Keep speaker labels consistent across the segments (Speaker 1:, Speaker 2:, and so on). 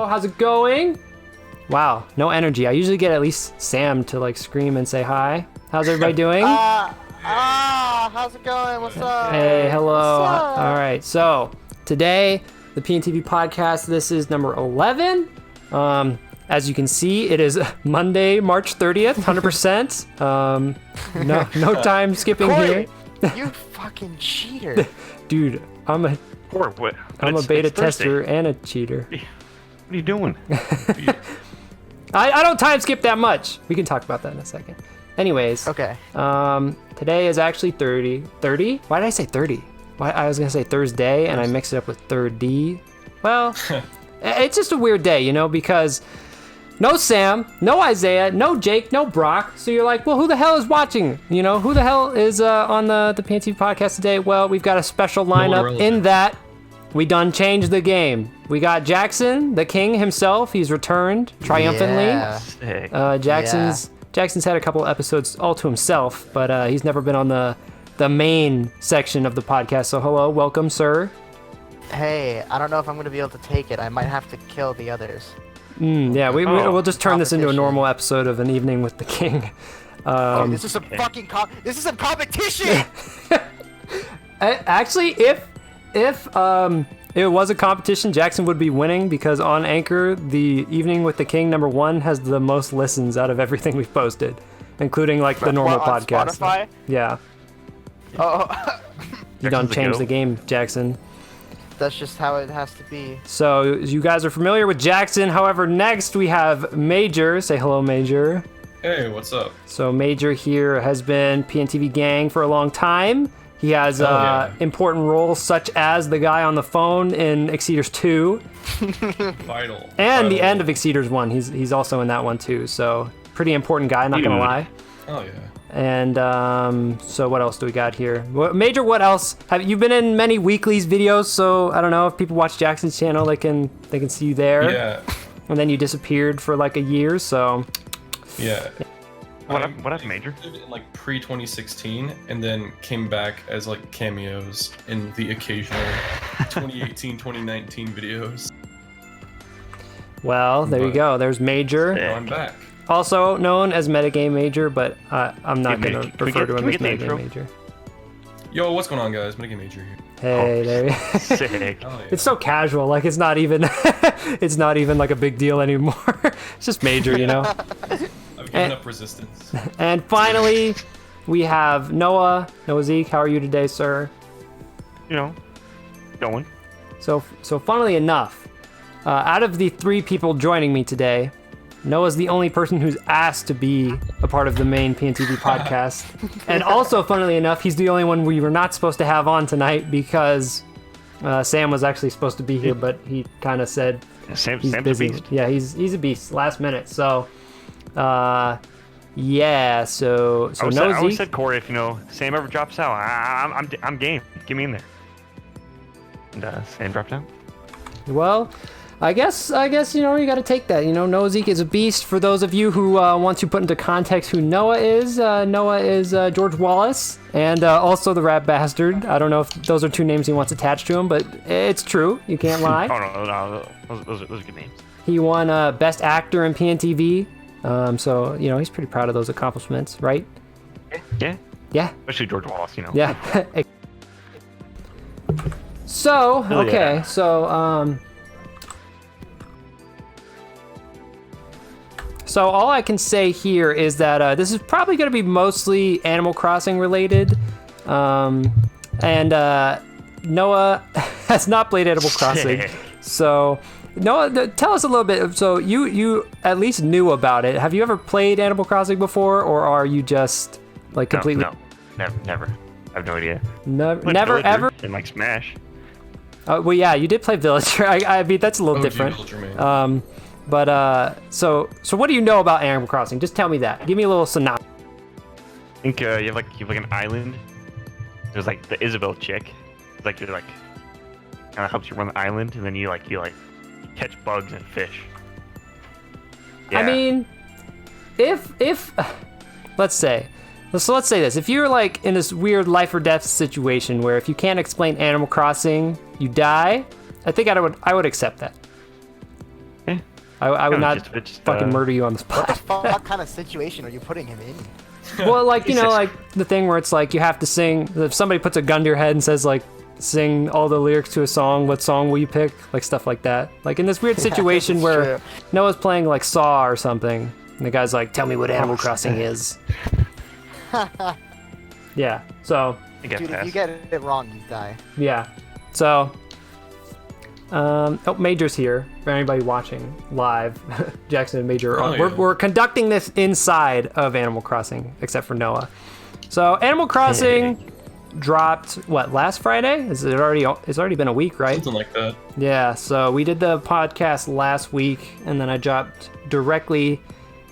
Speaker 1: hello. How's it going? Wow, no energy. I usually get at least Sam to like scream and say hi. How's everybody doing?
Speaker 2: How's it going? What's up?
Speaker 1: Hey, hello.
Speaker 2: What's up?
Speaker 1: All right, so today, the PNTV podcast, this is number 11. As you can see, it is Monday, March 30th, 100%. No time skipping
Speaker 2: Corey,
Speaker 1: here.
Speaker 2: you fucking cheater.
Speaker 1: Dude, I'm a beta tester and a cheater.
Speaker 3: What are you doing?
Speaker 1: I don't time skip that much. We can talk about that in a second. Anyways.
Speaker 2: Okay.
Speaker 1: Today is actually 30. Why did I say 30? I was going to say Thursday, and I mixed it up with 3rd. Well, it's just a weird day, you know, because no Sam, no Isaiah, no Jake, no Brock. So you're like, well, who the hell is watching? You know, who the hell is on the PNTV podcast today? Well, we've got a special lineup in that we done changed the game. We got Jackson, the king himself. He's returned triumphantly.
Speaker 2: Yeah.
Speaker 1: Jackson's had a couple episodes all to himself, but he's never been on the main section of the podcast. So hello, welcome, sir.
Speaker 2: Hey, I don't know if I'm going to be able to take it. I might have to kill the others.
Speaker 1: Yeah, we'll just turn this into a
Speaker 2: Competition.
Speaker 1: normal episode of An Evening with the King.
Speaker 2: This is some fucking this is some competition.
Speaker 1: Actually, if it was a competition, Jackson would be winning because on Anchor, the Evening with the King #1 has the most listens out of everything we've posted, including like the normal
Speaker 2: What, on
Speaker 1: podcast.
Speaker 2: Spotify?
Speaker 1: Yeah,
Speaker 2: Oh,
Speaker 1: you done
Speaker 3: Jackson's the
Speaker 1: changed
Speaker 3: goat.
Speaker 1: the game, Jackson.
Speaker 2: that's just how it has to be.
Speaker 1: So you guys are familiar with Jackson. However, next we have Major. Say hello, Major.
Speaker 4: Hey, what's up?
Speaker 1: So Major here has been PNTV gang for a long time. He has
Speaker 4: yeah.
Speaker 1: important roles such as the guy on the phone in Exceeders 2
Speaker 4: Vital.
Speaker 1: and the
Speaker 4: Vital.
Speaker 1: end of Exceeders 1. He's also in that one too. So pretty important guy, not gonna
Speaker 3: Dude.
Speaker 1: lie.
Speaker 4: Oh yeah.
Speaker 1: And so what else do we got here? Major, what else? Have you been in many weeklies videos? So I don't know if people watch Jackson's channel, they can see you there.
Speaker 4: Yeah.
Speaker 1: And then you disappeared for like a year. So
Speaker 4: Yeah.
Speaker 3: What happened, Major?
Speaker 4: In like pre-2016, and then came back as like cameos in the occasional 2018, 2019 videos.
Speaker 1: well, there you
Speaker 4: But-
Speaker 1: go. There's Major.
Speaker 3: Yeah.
Speaker 4: Now I'm back.
Speaker 1: Also known as Metagame Major, but I'm not
Speaker 3: Hey,
Speaker 1: going
Speaker 3: Major,
Speaker 1: to
Speaker 3: can we
Speaker 1: refer
Speaker 3: get-
Speaker 1: to him
Speaker 3: can we
Speaker 1: as
Speaker 3: get the
Speaker 1: Metagame
Speaker 3: intro?
Speaker 1: Major.
Speaker 4: Yo, what's going on, guys? Metagame Major here.
Speaker 1: Hey, there.
Speaker 3: Sick.
Speaker 4: Oh yeah.
Speaker 1: It's so casual, like it's not even it's not even like a big deal anymore. It's just Major, you know.
Speaker 4: I've given up resistance.
Speaker 1: And finally, we have Noah. Noah Zeke, how are you today, sir?
Speaker 3: You know, going.
Speaker 1: So funnily enough, out of the 3 people joining me today, Noah's the only person who's asked to be a part of the main PNTV podcast. And also, funnily enough, he's the only one we were not supposed to have on tonight because Sam was actually supposed to be here, but he kind of said
Speaker 3: Sam's
Speaker 1: he's
Speaker 3: a
Speaker 1: busy.
Speaker 3: beast.
Speaker 1: Yeah, he's a beast. Last minute. So, yeah. So
Speaker 3: I always
Speaker 1: Noah Zeke.
Speaker 3: said, Corey, if Sam ever drops out, I'm game. Get me in there. And Sam dropped out.
Speaker 1: Well, I guess you got to take that. Noah Zeke is a beast. For those of you who want to put into context who Noah is George Wallace and also the Rap Bastard. I don't know if those are 2 names he wants attached to him, but it's true. You can't lie.
Speaker 3: Oh no, those are good names.
Speaker 1: He won Best Actor in PNTV. So he's pretty proud of those accomplishments, right?
Speaker 3: Yeah,
Speaker 1: Yeah.
Speaker 3: especially George Wallace.
Speaker 1: Yeah. So,
Speaker 3: Hell
Speaker 1: okay,
Speaker 3: yeah.
Speaker 1: So all I can say here is that this is probably going to be mostly Animal Crossing related. And Noah has not played Animal Crossing.
Speaker 3: Sick.
Speaker 1: So, Noah, tell us a little bit. So you at least knew about it. Have you ever played Animal Crossing before, or are you just like completely...
Speaker 3: No, never. I have no idea.
Speaker 1: Never,
Speaker 3: Played
Speaker 1: never
Speaker 3: Villager
Speaker 1: ever?
Speaker 3: And like Smash.
Speaker 1: Well, yeah, you did play Villager. I mean, that's a little
Speaker 4: OG
Speaker 1: different.
Speaker 4: Villager, man.
Speaker 1: But so what do you know about Animal Crossing? Just tell me that. Give me a little synopsis.
Speaker 3: I think you have like an island. There's like the Isabel chick. It's like kind of helps you run the island, and then you catch bugs and fish. Yeah.
Speaker 1: I mean, if let's say this, if you're like in this weird life or death situation where if you can't explain Animal Crossing, you die, I think I would accept that.
Speaker 3: Yeah.
Speaker 1: I would
Speaker 3: Yeah,
Speaker 1: not
Speaker 3: just- it's,
Speaker 1: fucking murder you on the
Speaker 2: What the
Speaker 1: spot.
Speaker 2: fuck kind of situation are you putting him in?
Speaker 1: Well, like, you know,
Speaker 3: Jesus.
Speaker 1: like the thing where it's like you have to sing. If somebody puts a gun to your head and says like, sing all the lyrics to a song, what song will you pick? Like stuff like that. Like in this weird situation
Speaker 2: That's
Speaker 1: where
Speaker 2: true.
Speaker 1: Noah's playing like Saw or something, and the guy's like, tell me what Animal Crossing is. Yeah. So
Speaker 3: I get
Speaker 2: Dude, if
Speaker 3: past.
Speaker 2: you get it wrong, you die.
Speaker 1: yeah. So Major's here for anybody watching live. Jackson and Major.
Speaker 4: Oh,
Speaker 1: we're,
Speaker 4: yeah.
Speaker 1: we're conducting this inside of Animal Crossing, except for Noah. So Animal Crossing dropped what, last Friday? It's already been a week, right?
Speaker 4: Something like that.
Speaker 1: Yeah. So we did the podcast last week, and then I dropped directly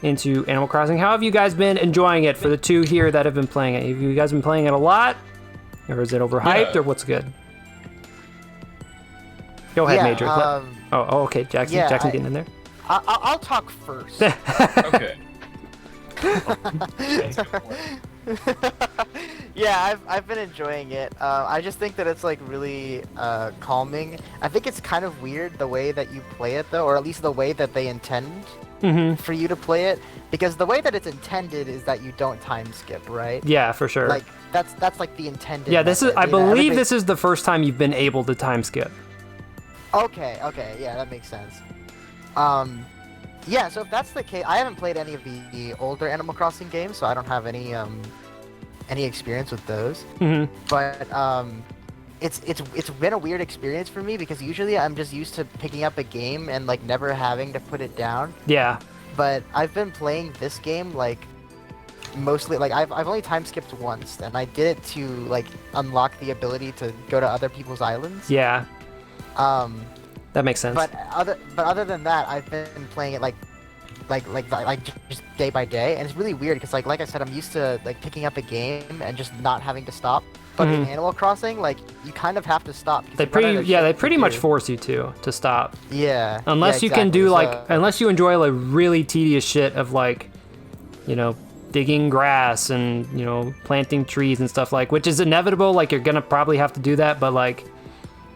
Speaker 1: into Animal Crossing. How have you guys been enjoying it? For the two here that have been playing it, have you guys been playing it a lot, or is it overhyped,
Speaker 4: Yeah.
Speaker 1: or what's good? Go ahead,
Speaker 2: Yeah,
Speaker 1: Major. Oh, okay. Jackson.
Speaker 2: yeah,
Speaker 1: Jackson
Speaker 2: I-
Speaker 1: getting in there.
Speaker 2: I'll talk first.
Speaker 4: Okay.
Speaker 2: Yeah, I've been enjoying it. I just think that it's like really calming. I think it's kind of weird the way that you play it though, or at least the way that they intend for you to play it. Because the way that it's intended is that you don't time skip, right?
Speaker 1: Yeah, for sure.
Speaker 2: Like that's like the intended.
Speaker 1: yeah, this is.
Speaker 2: method.
Speaker 1: I
Speaker 2: You know,
Speaker 1: believe
Speaker 2: everybody-
Speaker 1: this is the first time you've been able to time skip.
Speaker 2: Okay, yeah, that makes sense. Yeah, so if that's the case, I haven't played any of the older Animal Crossing games, so I don't have any experience with those.
Speaker 1: Mhm.
Speaker 2: But it's been a weird experience for me because usually I'm just used to picking up a game and like never having to put it down.
Speaker 1: Yeah.
Speaker 2: But I've been playing this game like mostly like I've only time skipped once, and I did it to like unlock the ability to go to other people's islands.
Speaker 1: Yeah. That makes sense.
Speaker 2: But other than that, I've been playing it like just day by day, and it's really weird because like I said, I'm used to like picking up a game and just not having to stop. But in Animal Crossing, like you kind of have to stop. 'cause
Speaker 1: they
Speaker 2: you run out of shit
Speaker 1: they
Speaker 2: to
Speaker 1: pretty much
Speaker 2: do.
Speaker 1: force you to stop.
Speaker 2: Yeah.
Speaker 1: Unless
Speaker 2: yeah,
Speaker 1: you can do
Speaker 2: exactly.
Speaker 1: like, unless you enjoy like really tedious shit of like, you know, digging grass and, you know, planting trees and stuff, like, which is inevitable. Like you're gonna probably have to do that, but like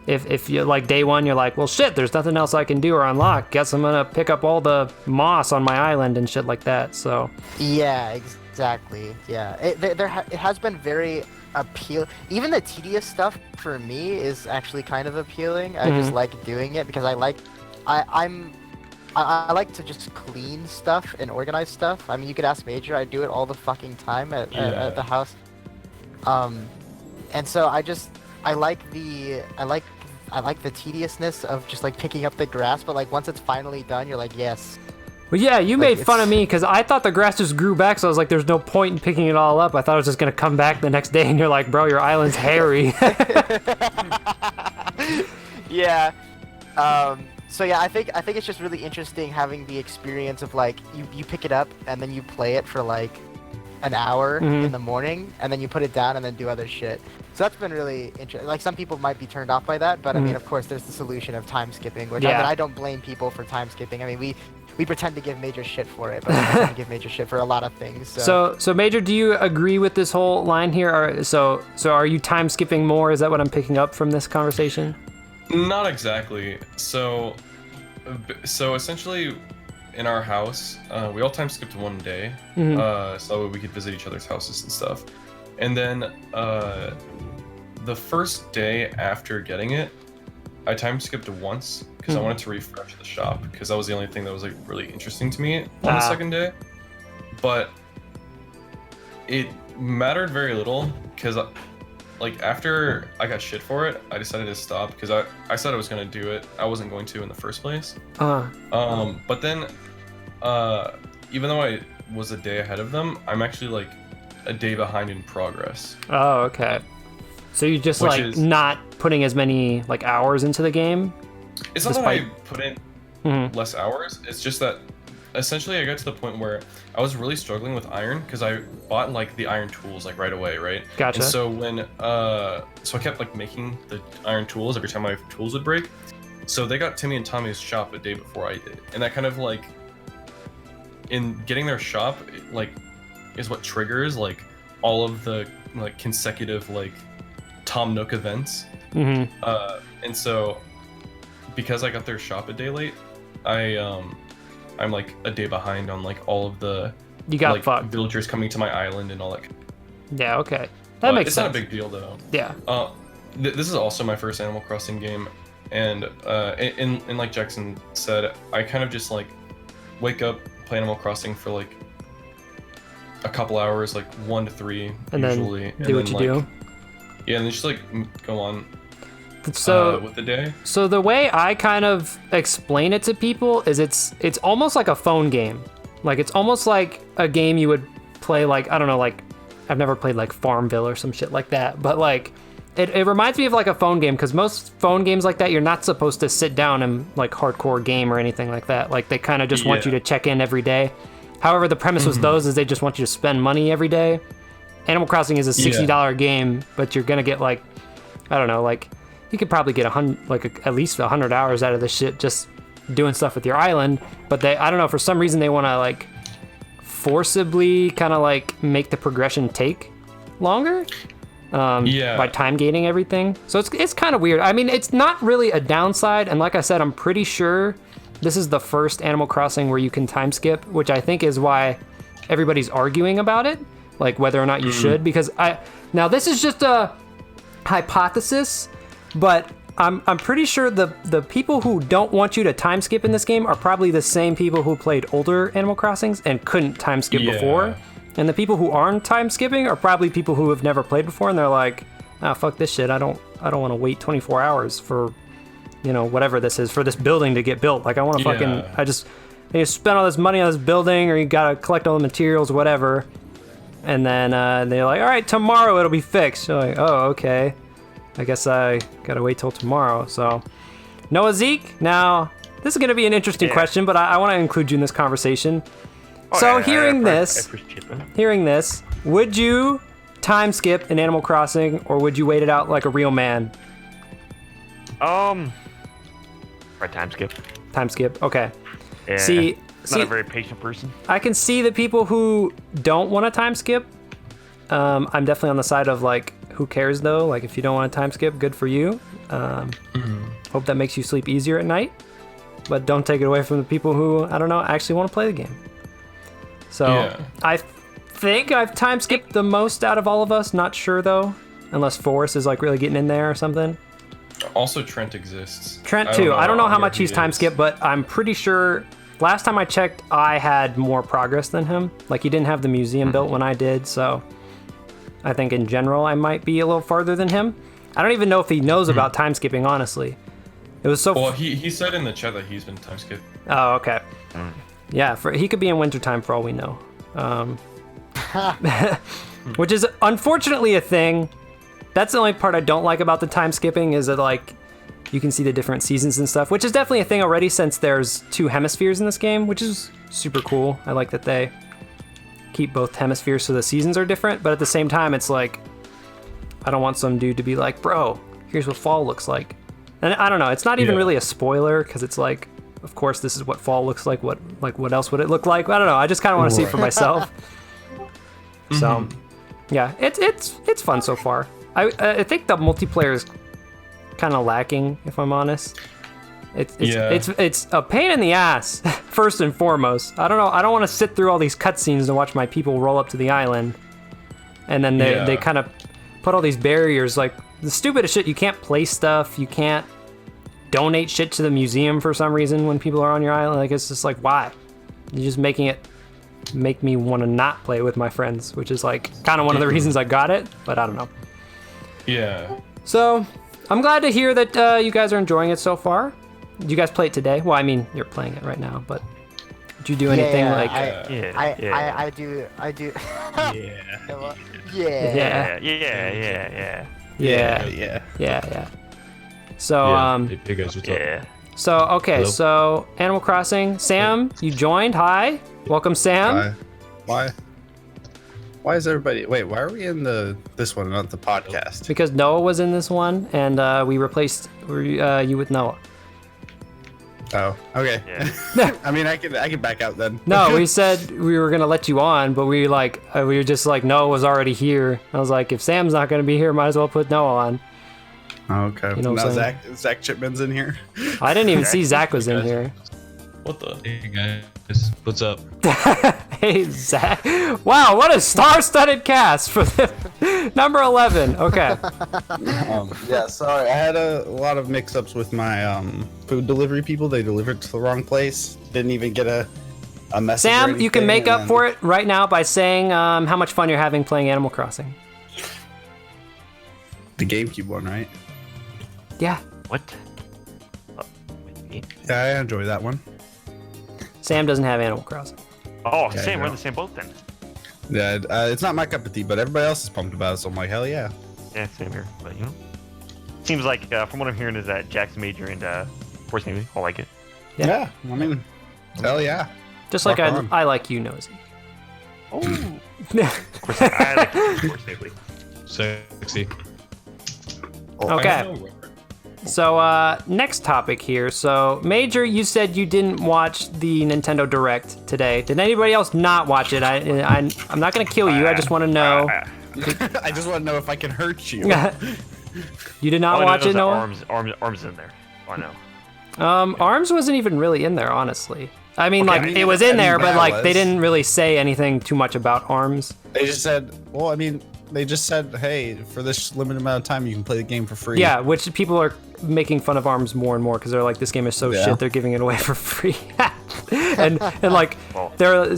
Speaker 1: if you like day one, you're like, well shit, there's nothing else I can do or unlock. Guess I'm gonna pick up all the moss on my island and shit like that. So
Speaker 2: Yeah, exactly. Yeah, it has been very even the tedious stuff for me is actually kind of appealing. I just like doing it because I like to just clean stuff and organize stuff. I mean, you could ask Major. I do it all the fucking time at the house. And so I like the tediousness of just like picking up the grass, but like once it's finally done, you're like, yes.
Speaker 1: well, yeah, you
Speaker 2: Like,
Speaker 1: made fun of
Speaker 2: it's-
Speaker 1: me because I thought the grass just grew back, so I was like, there's no point in picking it all up. I thought it was just gonna come back the next day, and you're like, bro, your island's hairy.
Speaker 2: Yeah. So yeah, I think it's just really interesting having the experience of like you pick it up and then you play it for like an hour in the morning, and then you put it down and then do other shit. So that's been really interesting. Like some people might be turned off by that, but I mean, of course, there's the solution of time skipping, which I
Speaker 1: Yeah.
Speaker 2: mean, I don't blame people for time skipping. I mean, we pretend to give Major shit for it, but we pretend to give Major shit for a lot of things.
Speaker 1: So Major, do you agree with this whole line here? Or so are you time skipping more? Is that what I'm picking up from this conversation?
Speaker 4: Not exactly. So essentially, in our house, we all time skipped one day, so we could visit each other's houses and stuff. And then the first day after getting it, I time skipped once because I wanted to refresh the shop because that was the only thing that was like really interesting to me on the second day. But it mattered very little because like after I got shit for it, I decided to stop because I said I was gonna do it. I wasn't going to in the first place. But then even though I was a day ahead of them, I'm actually like a day behind in progress.
Speaker 1: Oh, okay. So you just
Speaker 4: Which
Speaker 1: like
Speaker 4: is-
Speaker 1: not putting as many like hours into the game?
Speaker 4: It's not
Speaker 1: Despite-
Speaker 4: that I put in less hours. It's just that essentially I got to the point where I was really struggling with iron because I bought like the iron tools like right away, right?
Speaker 1: Gotcha.
Speaker 4: And so when so I kept like making the iron tools every time my tools would break. So they got Timmy and Tommy's shop a day before I did, and that kind of like in getting their shop like is what triggers like all of the like consecutive like Tom Nook events. And so because I got their shop a day late, I I'm like a day behind on like all of the
Speaker 1: You got
Speaker 4: like
Speaker 1: fucked.
Speaker 4: villagers coming to my island and all that.
Speaker 1: Yeah, okay. That
Speaker 4: But
Speaker 1: makes
Speaker 4: it's
Speaker 1: sense.
Speaker 4: not a big deal though.
Speaker 1: Yeah.
Speaker 4: This is also my first Animal Crossing game, and in like Jackson said, I kind of just like wake up, play Animal Crossing for like a couple hours, like 1 to 3
Speaker 1: And
Speaker 4: usually,
Speaker 1: then do what you
Speaker 4: like,
Speaker 1: do.
Speaker 4: Yeah, and then just like go on
Speaker 1: So
Speaker 4: with the day.
Speaker 1: So the way I kind of explain it to people is it's almost like a phone game. Like it's almost like a game you would play, like, I don't know, like I've never played like Farmville or some shit like that, but like it reminds me of like a phone game, because most phone games like that, you're not supposed to sit down and like hardcore game or anything like that. Like they kind of just want you to check in every day. However, the premise with those is they just want you to spend money every day. Animal Crossing is a $60 game, but you're gonna get like, I don't know, like you could probably get at least 100 hours out of this shit just doing stuff with your island. But I don't know, for some reason they want to like forcibly kind of like make the progression take longer. By time gating everything. So it's kind of weird. I mean, it's not really a downside, and like I said, I'm pretty sure this is the first Animal Crossing where you can time skip, which I think is why everybody's arguing about it, like whether or not you should, because now this is just a hypothesis, but I'm pretty sure the people who don't want you to time skip in this game are probably the same people who played older Animal Crossings and couldn't time skip before. And the people who aren't time skipping are probably people who have never played before, and they're like, "Ah, fuck this shit. I don't want to wait 24 hours for, whatever this is, for this building to get built. Like I want to you spend all this money on this building, or you gotta collect all the materials, whatever." And then they're like, "All right, tomorrow it'll be fixed." You're like, "Oh, okay. I guess I gotta wait till tomorrow." So, Noah, Zeke, now this is gonna be an interesting question, but I want to include you in this conversation. So hearing this, would you time skip in Animal Crossing, or would you wait it out like a real man?
Speaker 3: Right, time skip.
Speaker 1: Time skip, okay.
Speaker 3: Yeah.
Speaker 1: See,
Speaker 3: Not a very patient person.
Speaker 1: I can see the people who don't want to time skip. I'm definitely on the side of like, who cares though? Like if you don't want to time skip, good for you. Hope that makes you sleep easier at night. But don't take it away from the people who, I don't know, actually want to play the game. So I think I've time skipped the most out of all of us. Not sure though, unless Forrest is like really getting in there or something.
Speaker 4: Also, Trent exists.
Speaker 1: Trent too. I don't know how much he's time skipped, but I'm pretty sure last time I checked, I had more progress than him. Like he didn't have the museum built when I did, so I think in general I might be a little farther than him. I don't even know if he knows about time skipping, honestly. It was so.
Speaker 4: Well, he said in the chat that he's been time skipped.
Speaker 1: Oh, okay. Yeah, he could be in wintertime for all we know. Which is unfortunately a thing. That's the only part I don't like about the time skipping, is that like you can see the different seasons and stuff, which is definitely a thing already since there's 2 hemispheres in this game, which is super cool. I like that they keep both hemispheres so the seasons are different, but at the same time it's like I don't want some dude to be like, "Bro, here's what fall looks like." And I don't know, it's not even really a spoiler, because it's like, of course this is what fall looks like. What else would it look like? I don't know. I just kind of want to see it for myself. So, yeah, it's fun so far. I think the multiplayer is kind of lacking, if I'm honest. It's a pain in the ass, first and foremost. I don't know. I don't want to sit through all these cutscenes to watch my people roll up to the island, and then they kind of put all these barriers, like the stupidest shit. You can't place stuff. You can't donate shit to the museum for some reason when people are on your island. Like, it's just like, why? You're just making it make me want to not play with my friends, which is like kind of one of the reasons I got it, but I don't know.
Speaker 4: Yeah.
Speaker 1: So I'm glad to hear that you guys are enjoying it so far. Did you guys play it today? Well, I mean, you're playing it right now, but did you do anything like?
Speaker 2: I do.
Speaker 1: Yeah. So
Speaker 5: Hey guys, what's up?
Speaker 1: So okay,
Speaker 5: Hello?
Speaker 1: so Animal Crossing. Sam, you joined. Hi, welcome, Sam.
Speaker 5: Why is everybody? Wait, why are we in this one, not the podcast?
Speaker 1: Because Noah was in this one, and we replaced you with Noah.
Speaker 5: Oh, okay.
Speaker 3: Yeah.
Speaker 5: I mean, I can back out then.
Speaker 1: No, we said we were gonna let you on, but we were just like, Noah was already here. I was like, if Sam's not gonna be here, might as well put Noah on.
Speaker 5: Okay.
Speaker 1: You know what
Speaker 5: Now
Speaker 1: I'm saying?
Speaker 5: Zach Chipman's in here.
Speaker 1: I didn't even see Zach was in here.
Speaker 4: What the?
Speaker 6: Hey guys, what's up?
Speaker 1: Hey, Zach. Wow, what a star-studded cast for the number 11. Okay.
Speaker 5: Yeah, sorry. I had a lot of mix-ups with my food delivery people. They delivered to the wrong place. Didn't even get a message.
Speaker 1: Sam, you can make up for it right now by saying how much fun you're having playing Animal Crossing.
Speaker 5: The GameCube one, right?
Speaker 1: Yeah.
Speaker 3: What? Wait.
Speaker 5: Yeah, I enjoy that one.
Speaker 1: Sam doesn't have Animal Crossing.
Speaker 3: Oh,
Speaker 5: Yeah,
Speaker 3: same. We're
Speaker 5: no.
Speaker 3: in the same boat then.
Speaker 5: Yeah, it's not my cup of tea, but everybody else is pumped about it, so I'm like, hell yeah.
Speaker 3: Yeah, same here. But you know, seems like from what I'm hearing is that Jack's major and Force Navy. I like it.
Speaker 1: Yeah.
Speaker 5: I mean, hell yeah.
Speaker 1: Just like
Speaker 5: Rock on.
Speaker 1: I like you, Nosy.
Speaker 3: Oh. Of course, I like Force Navy.
Speaker 6: Sexy.
Speaker 1: Okay.
Speaker 4: I know, Robert.
Speaker 1: So next topic here. So Major, you said you didn't watch the Nintendo Direct today. Did anybody else not watch it? I'm not gonna kill you. I just want to know.
Speaker 5: I just want to know if I can hurt you.
Speaker 1: You did not
Speaker 3: All I know
Speaker 1: watch
Speaker 3: is
Speaker 1: it,
Speaker 3: that
Speaker 1: Noah?
Speaker 3: Arms in there. Oh, I know.
Speaker 1: Arms wasn't even really in there, honestly. I mean,
Speaker 3: Okay,
Speaker 1: like
Speaker 3: I mean,
Speaker 1: it was in there, but
Speaker 5: that
Speaker 1: like they
Speaker 5: was.
Speaker 1: didn't really say anything too much about Arms.
Speaker 5: They just said, well, I mean, they just said, hey, for this limited amount of time, you can play the game for free.
Speaker 1: Yeah, which people are making fun of Arms more and more because they're like, this game is so
Speaker 5: Yeah.
Speaker 1: shit, they're giving it away for free. and like
Speaker 3: Well.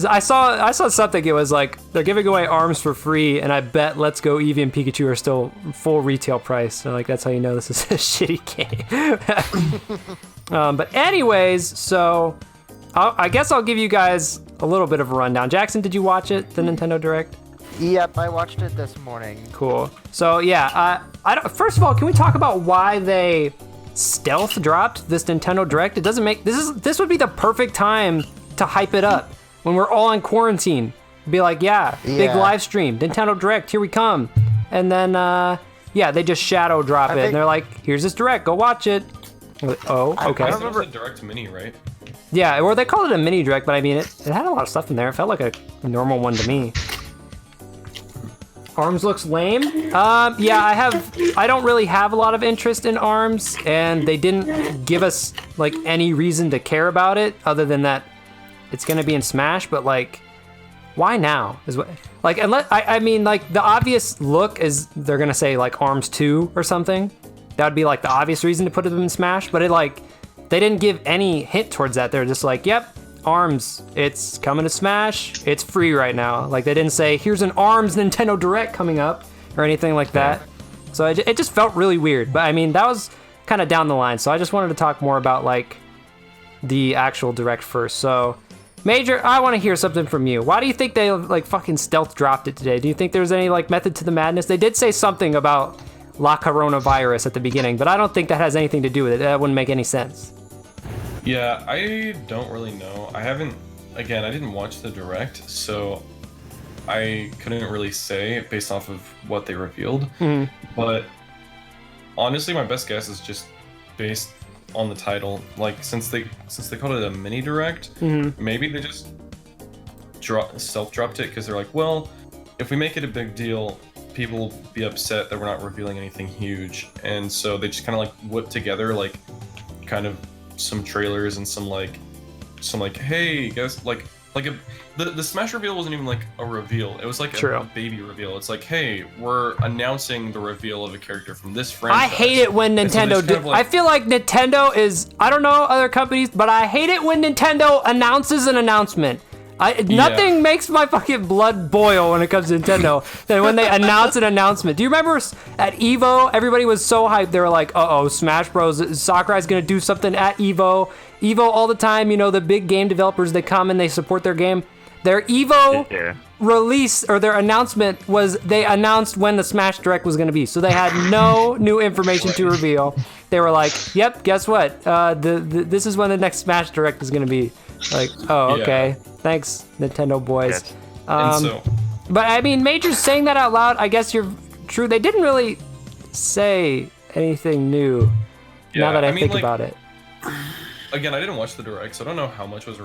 Speaker 1: I saw something. It was like they're giving away Arms for free, and I bet Let's Go Eevee and Pikachu are still full retail price. So like that's how you know this is a shitty game. But anyways, so I guess I'll give you guys a little bit of a rundown. Jackson, did you watch it, the Nintendo Direct?
Speaker 2: Yep, I watched it this morning.
Speaker 1: Cool. So yeah, I don't, first of all, can we talk about why they stealth dropped this Nintendo Direct? It doesn't make this would be the perfect time to hype it up when we're all in quarantine. Be like, yeah, big
Speaker 2: Yeah.
Speaker 1: live stream, Nintendo Direct, here we come. And then yeah, they just shadow drop it,
Speaker 2: think-
Speaker 1: and they're like, here's this Direct, go watch it. Oh, okay.
Speaker 2: I
Speaker 4: It
Speaker 2: remember-
Speaker 4: was a direct mini, right?
Speaker 1: Yeah, or they called it a mini Direct, but I mean, it had a lot of stuff in there. It felt like a normal one to me. Arms looks lame. Yeah, I don't really have a lot of interest in Arms, and they didn't give us like any reason to care about it other than that it's gonna be in Smash. But like, why now? Is what like unless I mean like the obvious look is they're gonna say like Arms 2 or something. That would be like the obvious reason to put it in Smash. But it like they didn't give any hint towards that. They're just like, yep. Arms, it's coming to Smash. It's free right now. Like they didn't say, here's an Arms Nintendo Direct coming up or anything like that. So it just felt really weird. But I mean, that was kind of down the line. So I just wanted to talk more about like the actual Direct first. So Major, I want to hear something from you. Why do you think they like fucking stealth dropped it today? Do you think there's any like method to the madness? They did say something about La Coronavirus at the beginning, but I don't think that has anything to do with it. That wouldn't make any sense.
Speaker 4: Yeah, I don't really know. I didn't watch the direct, so I couldn't really say based off of what they revealed. But honestly, my best guess is just based on the title. Like since they called it a mini direct, maybe they just self-dropped it because they're like, well, if we make it a big deal, people will be upset that we're not revealing anything huge, and so they just kind of like whipped together like kind of some trailers and some like hey guys, the Smash reveal wasn't even like a reveal. It was like a baby reveal. It's like, hey, we're announcing the reveal of a character from this franchise.
Speaker 1: I hate it when
Speaker 4: And so
Speaker 1: Nintendo
Speaker 4: there's kind of
Speaker 1: I feel like Nintendo is, I don't know other companies, but I hate it when Nintendo announces an announcement. Nothing makes my fucking blood boil when it comes to Nintendo than when they announce an announcement. Do you remember at EVO, everybody was so hyped. They were like, uh-oh, Smash Bros. Sakurai's gonna do something at EVO. EVO all the time, you know, the big game developers, they come and they support their game. Their EVO release, or their announcement was, they announced when the Smash Direct was gonna be. So they had no new information to reveal. They were like, yep, guess what? This is when the next Smash Direct is gonna be. Like, oh, okay. Thanks, Nintendo boys.
Speaker 4: And
Speaker 1: but I mean, Major's saying that out loud, I guess you're true. They didn't really say anything new now that I mean, think like, about it.
Speaker 4: Again, I didn't watch the direct, so I don't know how much was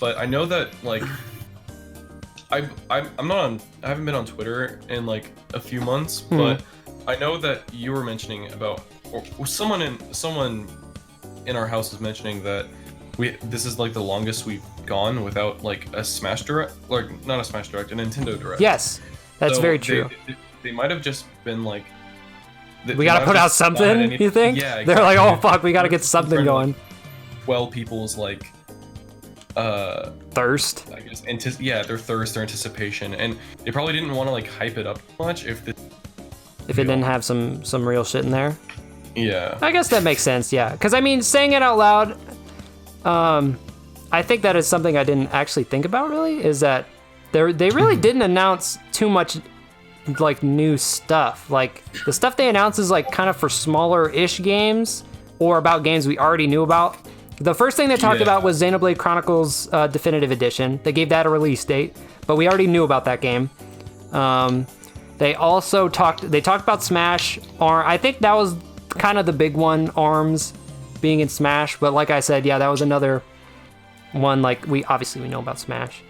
Speaker 4: but I know that like I haven't been on Twitter in like a few months, but I know that you were mentioning about, or someone in our house was mentioning that this is like the longest we've gone without like a Smash Direct, like not a Smash Direct, a Nintendo Direct.
Speaker 1: Yes, that's
Speaker 4: So
Speaker 1: very true.
Speaker 4: They might have just been like,
Speaker 1: We gotta put out something, you think?
Speaker 4: Yeah,
Speaker 1: They're like,
Speaker 4: exactly.
Speaker 1: oh fuck, we gotta get something
Speaker 4: Trying to,
Speaker 1: going.
Speaker 4: like, quell people's like,
Speaker 1: Thirst.
Speaker 4: I guess their thirst, their anticipation, and they probably didn't want to like hype it up much if
Speaker 1: If it didn't have some real shit in there.
Speaker 4: yeah.
Speaker 1: I guess that makes sense, yeah. Because, I mean, saying it out loud, I think that is something I didn't actually think about, really, is that they really didn't announce too much, like, new stuff. Like, the stuff they announced is, like, kind of for smaller-ish games or about games we already knew about. The first thing they talked about was Xenoblade Chronicles Definitive Edition. They gave that a release date, but we already knew about that game. They also talked about Smash. I think that was kind of the big one, ARMS being in Smash, but like I said, yeah, that was another one. Like, we know about Smash.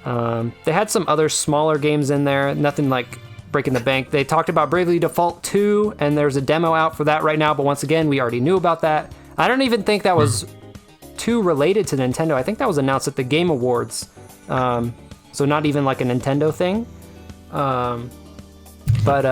Speaker 1: They had some other smaller games in there, nothing like breaking the bank. They talked about Bravely Default 2, and there's a demo out for that right now, but once again, we already knew about that. I don't even think that was too related to Nintendo. I think that was announced at the Game Awards, so not even like a Nintendo thing. But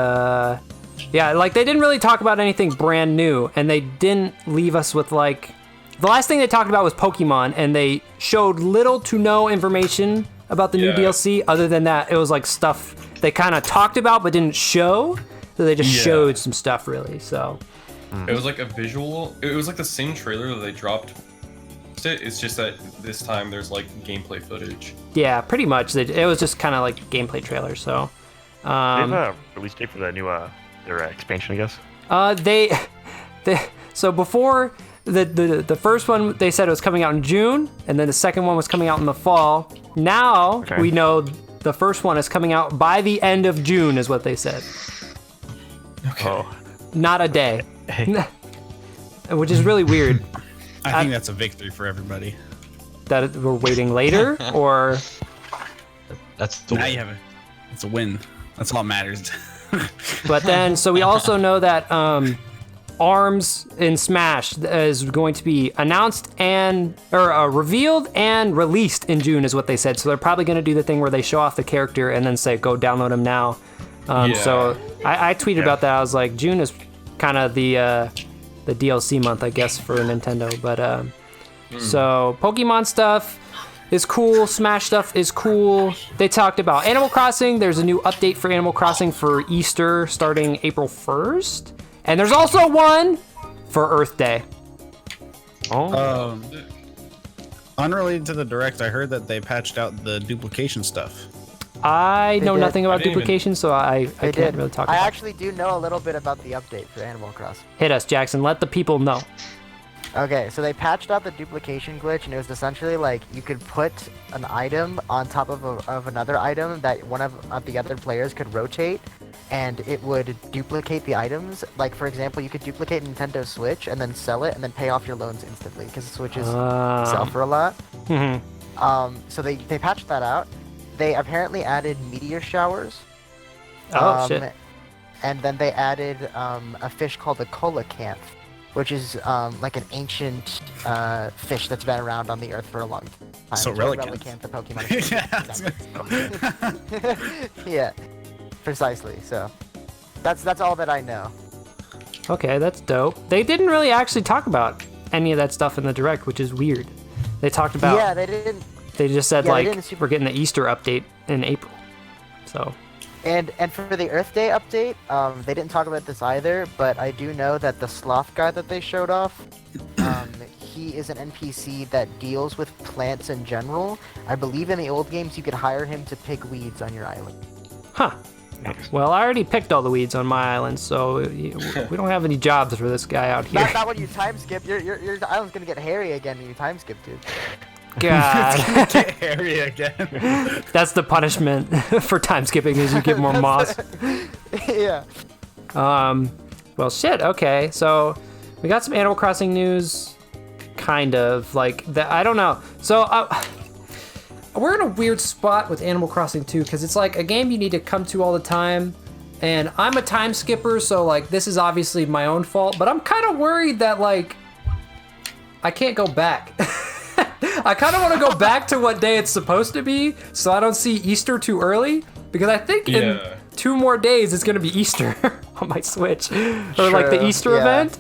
Speaker 1: yeah, like, they didn't really talk about anything brand new, and they didn't leave us with, like, the last thing they talked about was Pokemon, and they showed little to no information about the new DLC. Other than that, it was like stuff they kind of talked about but didn't show, so they just showed some stuff, really. So
Speaker 4: It was like a visual. It was like the same trailer that they dropped. It's just that this time there's like gameplay footage.
Speaker 1: yeah, pretty much. It was just kind of like gameplay trailer. So
Speaker 3: They have a release date for that new their expansion, I guess.
Speaker 1: So before the first one, they said it was coming out in June, and then the second one was coming out in the fall. Now we know the first one is coming out by the end of June, is what they said.
Speaker 4: Okay.
Speaker 3: Oh,
Speaker 1: Not a day, which is really weird.
Speaker 5: I think that's a victory for everybody.
Speaker 1: That we're waiting later, or
Speaker 6: That's the
Speaker 5: Now
Speaker 6: way.
Speaker 5: you have it's a win. That's all that matters.
Speaker 1: but then so we also know that ARMS in Smash is going to be announced or revealed and released in June, is what they said. So they're probably going to do the thing where they show off the character and then say, go download him now. So I tweeted about that. I was like, June is kind of the DLC month, I guess, for Nintendo. But so Pokemon stuff is cool. Smash stuff is cool. They talked about Animal Crossing. There's a new update for Animal Crossing for Easter starting April 1st. And there's also one for Earth Day.
Speaker 3: oh,
Speaker 5: Unrelated to the direct, I heard that they patched out the duplication stuff.
Speaker 1: I know
Speaker 2: did.
Speaker 1: nothing about
Speaker 4: I didn't even-
Speaker 1: duplication, so I
Speaker 2: They
Speaker 1: can't
Speaker 2: did.
Speaker 1: really talk
Speaker 2: I
Speaker 1: about it.
Speaker 2: actually do know a little bit about the update for Animal Crossing.
Speaker 1: Hit us, Jackson. Let the people know.
Speaker 2: Okay, so they patched out the duplication glitch, and it was essentially like you could put an item on top of another item that one of the other players could rotate, and it would duplicate the items. Like, for example, you could duplicate Nintendo Switch and then sell it and then pay off your loans instantly because Switches sell for a lot.
Speaker 1: Mhm.
Speaker 2: So they patched that out. They apparently added meteor showers.
Speaker 1: Oh, shit.
Speaker 2: And then they added a fish called the coelacanth, which is like an ancient fish that's been around on the Earth for a long time.
Speaker 5: So
Speaker 2: It's a
Speaker 5: relicanth.
Speaker 2: relicanth, the Pokemon.
Speaker 5: Yeah.
Speaker 2: Yeah, precisely. So that's all that I know.
Speaker 1: Okay, that's dope. They didn't really actually talk about any of that stuff in the direct, which is weird. They talked about.
Speaker 2: Yeah, they didn't.
Speaker 1: They just said
Speaker 2: yeah, they
Speaker 1: like
Speaker 2: didn't super-
Speaker 1: we're getting the Easter update in April. So.
Speaker 2: And for the Earth Day update, they didn't talk about this either, but I do know that the sloth guy that they showed off, he is an NPC that deals with plants in general. I believe in the old games you could hire him to pick weeds on your island.
Speaker 1: Huh. Well, I already picked all the weeds on my island, so we don't have any jobs for this guy out here.
Speaker 2: Not when you time skip. Your island's gonna get hairy again when you time skip, dude.
Speaker 1: God.
Speaker 5: Get hairy again.
Speaker 1: That's the punishment for time skipping is you get more moss.
Speaker 2: Yeah.
Speaker 1: Well, shit. Okay, so we got some Animal Crossing news, kind of like that. I don't know. So we're in a weird spot with Animal Crossing 2 because it's like a game you need to come to all the time, and I'm a time skipper, so like this is obviously my own fault. But I'm kind of worried that like I can't go back. I kind of want to go back to what day it's supposed to be, so I don't see Easter too early, because I think in 2 more days it's gonna be Easter on my Switch, or like the Easter event,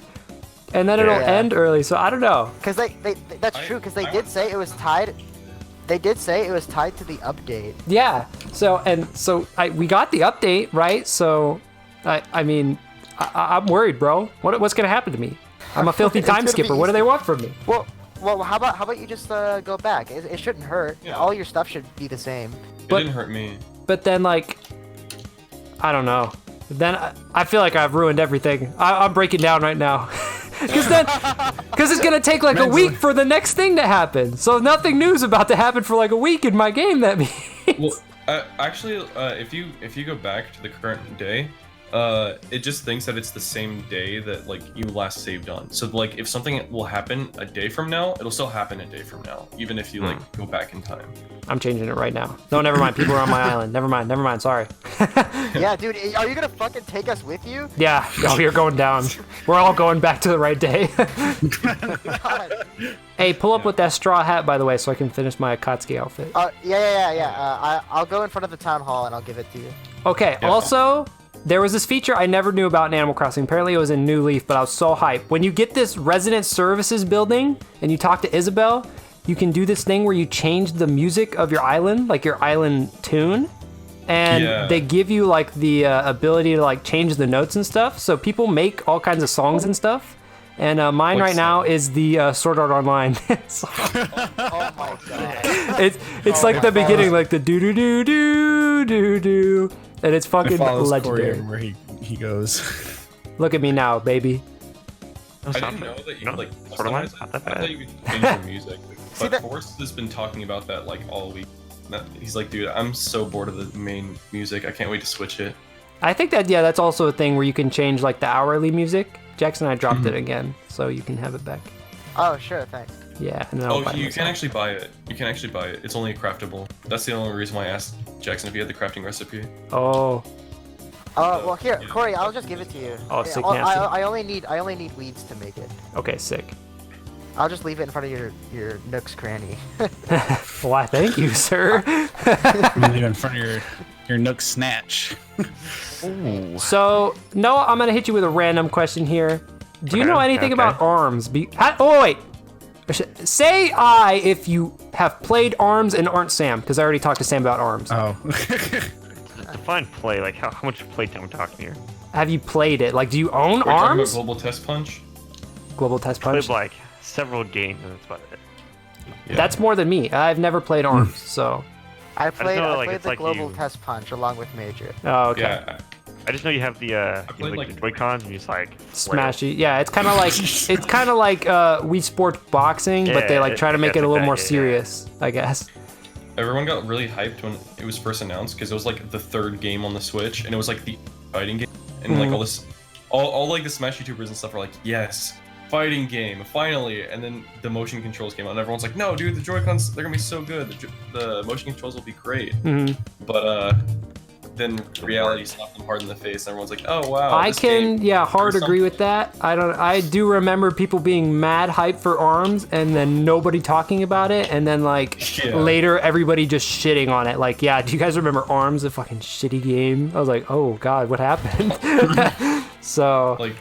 Speaker 1: and then it'll end early. So I don't know.
Speaker 2: Because that's true. Because they did say it was tied. They did say it was tied to the update.
Speaker 1: Yeah. So we got the update, right? So I mean, I'm worried, bro. What's gonna happen to me? I'm a filthy time skipper. What do they want from me?
Speaker 2: Well, how about you just go back? It shouldn't hurt.
Speaker 4: Yeah.
Speaker 2: All your stuff should be the same.
Speaker 4: It didn't hurt me.
Speaker 1: But then, like, I don't know. Then I feel like I've ruined everything. I'm breaking down right now. Because it's gonna take like a week for the next thing to happen. So nothing new's about to happen for like a week in my game. That means.
Speaker 4: Well, actually, if you go back to the current day, it just thinks that it's the same day that like you last saved on. So like if something will happen a day from now, it'll still happen a day from now, even if you like go back in time.
Speaker 1: I'm changing it right now. No, never mind. People are on my island. Never mind. Sorry.
Speaker 2: Yeah, dude, are you gonna fucking take us with you?
Speaker 1: Yeah. Oh, you're going down. We're all going back to the right day.
Speaker 2: God.
Speaker 1: Hey, pull up with that straw hat, by the way, so I can finish my Akatsuki outfit.
Speaker 2: Yeah. I'll go in front of the town hall and I'll give it to you.
Speaker 1: Okay.
Speaker 4: Yeah.
Speaker 1: Also, there was this feature I never knew about in Animal Crossing. Apparently it was in New Leaf, but I was so hyped. When you get this resident services building and you talk to Isabelle, you can do this thing where you change the music of your island, like your island tune. And they give you like the ability to like change the notes and stuff. So people make all kinds of songs and stuff. And mine right now is the Sword Art Online song.
Speaker 2: Oh my god.
Speaker 1: It's like the beginning, like the do do do do do do. And it's fucking legendary.
Speaker 5: Where he goes.
Speaker 1: Look at me now, baby.
Speaker 4: I didn't know that you like customize it. I thought you could change your music. But Forrest has been talking about that like all week. He's like, dude, I'm so bored of the main music. I can't wait to switch it.
Speaker 1: I think that, that's also a thing where you can change like the hourly music. Jackson, I dropped it again, so you can have it back.
Speaker 2: Oh, sure, thanks.
Speaker 1: Yeah. And then I'll buy
Speaker 4: you
Speaker 1: myself.
Speaker 4: can actually buy it. You can actually buy it. It's only craftable. That's the only reason why I asked Jackson if he had the crafting recipe.
Speaker 1: Oh.
Speaker 2: Well, here, Corey, I'll just give it to you.
Speaker 1: Oh, sick,
Speaker 2: I only need weeds to make it.
Speaker 1: Okay, sick.
Speaker 2: I'll just leave it in front of your Nook's cranny.
Speaker 1: Why, thank you, sir.
Speaker 5: Leave it in front of your Nook snatch.
Speaker 1: So, Noah, I'm going to hit you with a random question here. Do you know anything about ARMS? Oh, wait. Say I if you have played ARMS and aren't Sam, because I already talked to Sam about ARMS.
Speaker 5: Oh.
Speaker 3: Define play, like how much playtime we're talking here?
Speaker 1: Have you played it? Like, do you own
Speaker 4: We're talking
Speaker 1: ARMS?
Speaker 4: about Global Test Punch.
Speaker 1: Global Test
Speaker 3: Played
Speaker 1: Punch?
Speaker 3: like several games and that's about it.
Speaker 4: Yeah.
Speaker 1: That's more than me. I've never played ARMS, so.
Speaker 2: I played
Speaker 3: like,
Speaker 2: the
Speaker 3: it's like
Speaker 2: Global
Speaker 3: you-
Speaker 2: Test Punch along with Major.
Speaker 1: Oh, okay.
Speaker 4: Yeah.
Speaker 3: I just know you have the
Speaker 4: played,
Speaker 3: like,
Speaker 4: like-
Speaker 3: the Joy-Cons and you just like
Speaker 1: Smash it. Yeah, it's kind of like Wii Sports Boxing, but they
Speaker 3: Yeah,
Speaker 1: like try to make
Speaker 3: yeah,
Speaker 1: it a
Speaker 3: it's
Speaker 1: little
Speaker 3: like
Speaker 1: more
Speaker 3: that, yeah.
Speaker 1: serious, I guess.
Speaker 4: Everyone got really hyped when it was first announced because it was like the 3rd game on the Switch and it was like the fighting game and like all like the Smash YouTubers and stuff are like, yes, fighting game, finally. And then the motion controls came out and everyone's like, no, dude, the Joy-Cons, they're gonna be so good. The motion controls will be great. But then reality slapped them hard in the face and everyone's like, oh wow.
Speaker 1: I
Speaker 4: this
Speaker 1: can,
Speaker 4: game,
Speaker 1: hard
Speaker 4: there's
Speaker 1: agree
Speaker 4: something.
Speaker 1: with that. I do remember people being mad hype for ARMS and then nobody talking about it, and then like
Speaker 4: Yeah.
Speaker 1: later everybody just shitting on it. Like, yeah, do you guys remember ARMS? A fucking shitty game. I was like, oh god, what happened? So
Speaker 4: Like,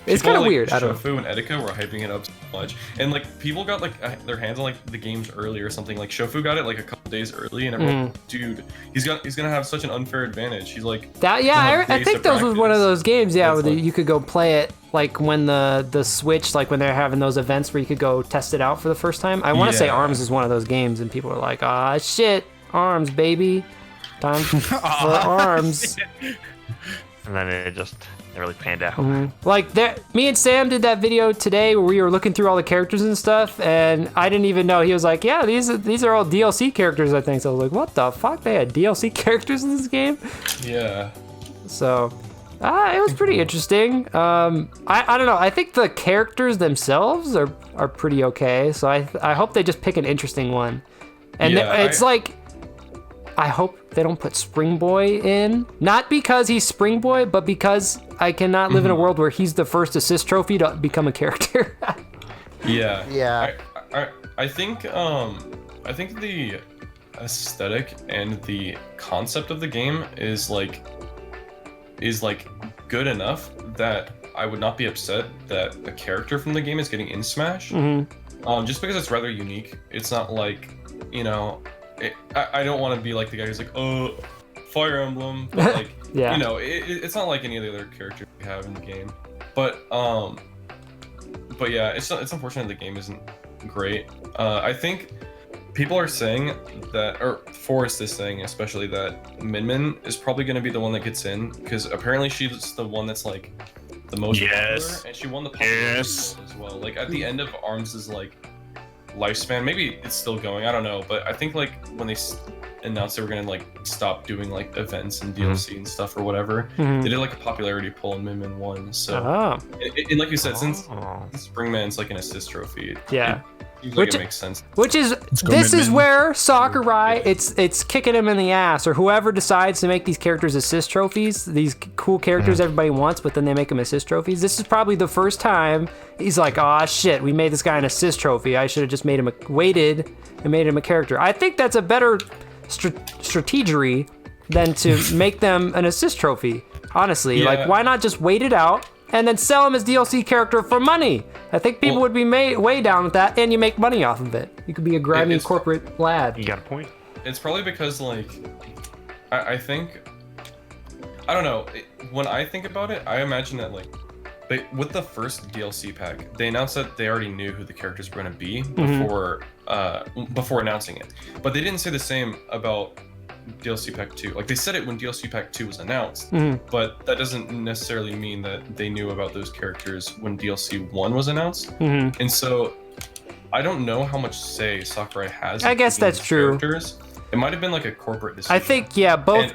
Speaker 1: it's
Speaker 4: people
Speaker 1: kind of
Speaker 4: like
Speaker 1: weird. I don't know.
Speaker 4: Shofu and Etika were hyping it up so much, and like people got like their hands on like the games early or something. Like Shofu got it like a couple days early, and everyone, dude, he's gonna have such an unfair advantage. He's like
Speaker 1: That I think those was one of those games, where
Speaker 4: like-
Speaker 1: you could go play it like when the Switch, like when they're having those events where you could go test it out for the first time. I want to say
Speaker 4: Yeah.
Speaker 1: ARMS is one of those games, and people are like, ah, shit, ARMS, baby, time for ARMS.
Speaker 3: and then it just never really panned out.
Speaker 1: Like me and Sam did that video today where we were looking through all the characters and stuff, and I didn't even know. He was like, yeah, these are all DLC characters, I think. So I was like, what the fuck? They had DLC characters in this game?
Speaker 4: yeah.
Speaker 1: So, it was pretty interesting. I don't know. I think the characters themselves are pretty okay. So I hope they just pick an interesting one. And
Speaker 4: Yeah,
Speaker 1: it's like, I hope they don't put Spring Boy in. Not because he's Spring Boy, but because I cannot live in a world where he's the first assist trophy to become a character.
Speaker 4: Yeah.
Speaker 2: Yeah.
Speaker 4: I think the aesthetic and the concept of the game is like good enough that I would not be upset that a character from the game is getting in Smash. Just because it's rather unique. It's not like, you know, I don't want to be like the guy who's like, oh, Fire Emblem, but like,
Speaker 1: Yeah.
Speaker 4: you know, it's not like any of the other characters we have in the game. But yeah, it's unfortunate the game isn't great. I think people are saying that, or Forrest is saying especially, that Min Min is probably going to be the one that gets in, because apparently she's the one that's like the most popular, and she won the popularity as well. Like at the end of Arms' like lifespan, maybe it's still going, I don't know, but I think like when they announced they were gonna like stop doing like events and DLC and stuff or whatever, they did like a popularity poll and Min Min won. So and like you said, since Springman's like an assist trophy,
Speaker 1: Yeah.
Speaker 4: seems like it makes sense.
Speaker 1: Which is, this is where Sakurai, it's kicking him in the ass, or whoever decides to make these characters assist trophies, these cool characters everybody wants, but then they make them assist trophies. This is probably the first time he's like, oh shit, we made this guy an assist trophy. I should have just made him waited and made him a character. I think that's a better strategy than to make them an assist trophy. Honestly, like why not just wait it out and then sell him as DLC character for money? I think people would be way down with that, and you make money off of it. You could be a grimy corporate lad.
Speaker 3: You got a point.
Speaker 4: It's probably because like I think, I don't know, when I think about it, I imagine that like with the first DLC pack, they announced that they already knew who the characters were going to be before announcing it. But they didn't say the same about DLC Pack 2. Like they said it when DLC Pack 2 was announced, but that doesn't necessarily mean that they knew about those characters when DLC 1 was announced. And so I don't know how much say Sakurai has.
Speaker 1: I guess that's true.
Speaker 4: Characters. It might have been like a corporate decision.
Speaker 1: I think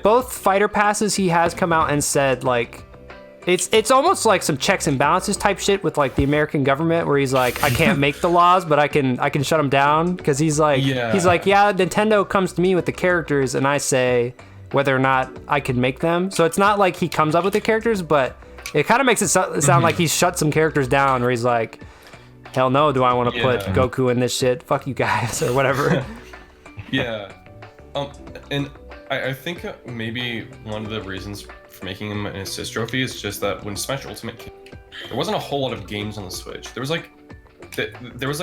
Speaker 1: both fighter passes he has come out and said like it's almost like some checks and balances type shit with like the American government, where he's like, I can't make the laws, but I can shut them down, because he's like Nintendo comes to me with the characters and I say whether or not I can make them. So it's not like he comes up with the characters, but it kind of makes it sound like he's shut some characters down, where he's like, hell no, do I want to put Goku in this shit? Fuck you guys, or whatever.
Speaker 4: And I think maybe one of the reasons for making him an assist trophy is just that when Smash Ultimate came, there wasn't a whole lot of games on the Switch. There was like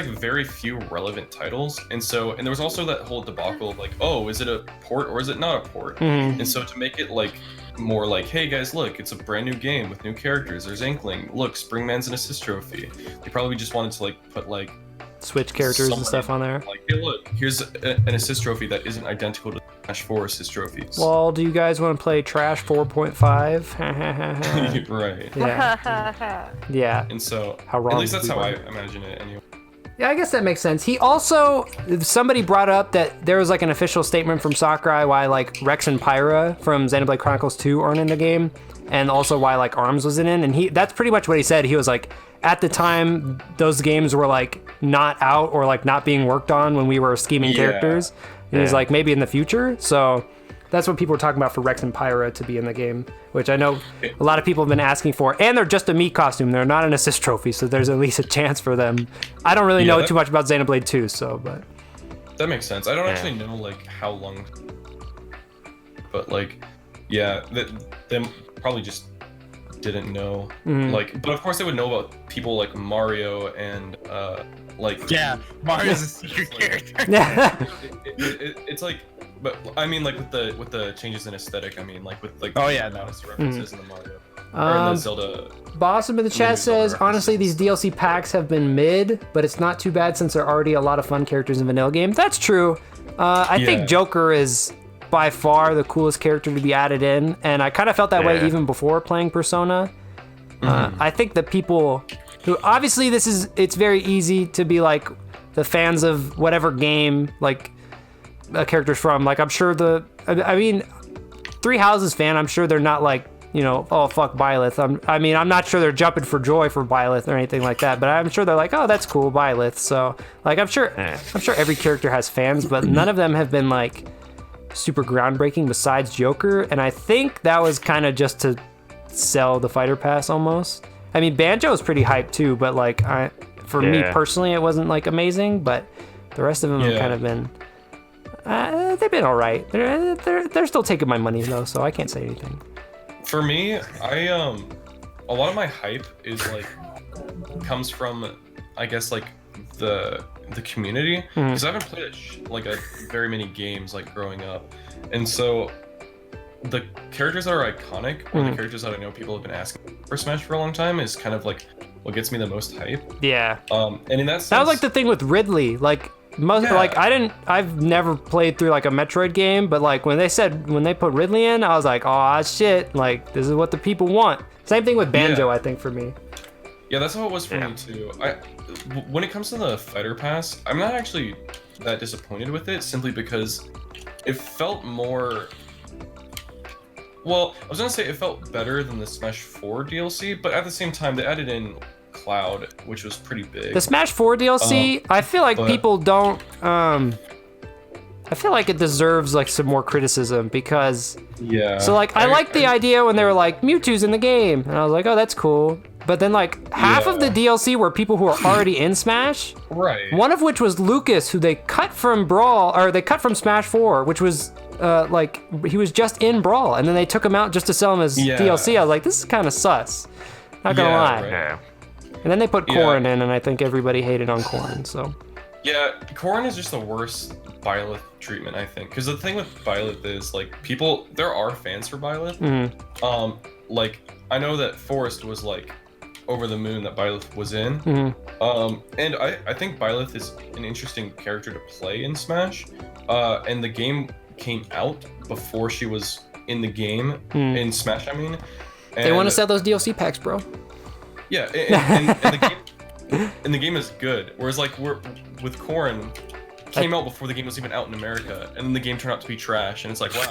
Speaker 4: very few relevant titles, and there was also that whole debacle of like, oh, is it a port or is it not a port? And so to make it like more like, hey guys, look, it's a brand new game with new characters. There's Inkling. Look, Springman's an assist trophy. They probably just wanted to like put like
Speaker 1: Switch characters and stuff on there.
Speaker 4: Like, hey, look, here's an assist trophy that isn't identical to Smash 4 assist trophies.
Speaker 1: Well, do you guys want to play Trash 4.5?
Speaker 4: Right.
Speaker 1: Yeah.
Speaker 4: And so,
Speaker 1: how wrong
Speaker 4: at least that's how I imagine it anyway.
Speaker 1: Yeah, I guess that makes sense. He also, somebody brought up that there was like an official statement from Sakurai why like Rex and Pyra from Xenoblade Chronicles 2 aren't in the game, and also why like Arms wasn't in, and that's pretty much what he said. He was like, at the time those games were like not out or like not being worked on when we were scheming characters, and he's like, maybe in the future. So that's what people were talking about for Rex and Pyra to be in the game, which I know a lot of people have been asking for. And they're just a meat costume. They're not an assist trophy, so there's at least a chance for them. I don't really know too much about Xenoblade 2, so, but...
Speaker 4: That makes sense. I don't actually know, like, how long... But, like, yeah, they probably just didn't know. Like, but of course they would know about people like Mario and, like...
Speaker 5: Yeah, Mario's a secret character.
Speaker 4: It's like... But I mean, like with the changes in aesthetic, I mean, like with like references in the Mario or in the Zelda.
Speaker 1: Bossum in the chat says, honestly, these DLC packs have been mid, but it's not too bad since there are already a lot of fun characters in vanilla game. That's true. I think Joker is by far the coolest character to be added in, and I kind of felt that way even before playing Persona. I think that people who obviously it's very easy to be like the fans of whatever game like a character's from. Like, I'm sure I mean, Three Houses fan, I'm sure they're not like, you know, oh fuck Byleth. I'm not sure they're jumping for joy for Byleth or anything like that, but I'm sure they're like, oh, that's cool, Byleth. So like, I'm sure every character has fans, but none of them have been like super groundbreaking besides Joker, and I think that was kind of just to sell the fighter pass almost. I mean, Banjo is pretty hyped too, but like for me personally, it wasn't like amazing, but The rest of them have kind of been. They've been all right. They're still taking my money though, so I can't say anything.
Speaker 4: For me, a lot of my hype is like comes from, I guess, like the community, because I haven't played a very many games like growing up, and so the characters that are iconic or the characters that I know people have been asking for Smash for a long time is kind of like what gets me the most hype.
Speaker 1: Yeah.
Speaker 4: And in that sense,
Speaker 1: that was like the thing with Ridley. Like I've never played through like a Metroid game, but like when they put Ridley in, I was like, oh shit, like this is what the people want. Same thing with Banjo, I think, for me.
Speaker 4: Yeah, that's how it was for me too. When it comes to the fighter pass, I'm not actually that disappointed with it, simply because it felt more. Well, I was gonna say it felt better than the Smash 4 DLC, but at the same time, they added in Cloud, which was pretty big.
Speaker 1: The Smash 4 DLC, I feel like people don't. I feel like it deserves like some more criticism because.
Speaker 4: Yeah.
Speaker 1: So like I liked the idea when they were like Mewtwo's in the game, and I was like, oh, that's cool. But then like half of the DLC were people who are already in Smash.
Speaker 4: Right.
Speaker 1: One of which was Lucas, who they cut from Brawl, or they cut from Smash 4, which was like he was just in Brawl, and then they took him out just to sell him as DLC. I was like, this is kind of sus. Not gonna lie.
Speaker 4: Right.
Speaker 3: Yeah.
Speaker 1: And then they put Corrin in, and I think everybody hated on Corrin. So.
Speaker 4: Yeah, Corrin is just the worst Byleth treatment, I think. Because the thing with Byleth is, like, there are fans for Byleth. Like, I know that Forrest was, like, over the moon that Byleth was in. And I think Byleth is an interesting character to play in Smash. And the game came out before she was in the game, in Smash, I mean. And
Speaker 1: they want to sell those DLC packs, bro.
Speaker 4: Yeah, and the game... And the game is good, whereas like with Corrin, came out before the game was even out in America, and then the game turned out to be trash, and it's like, wow,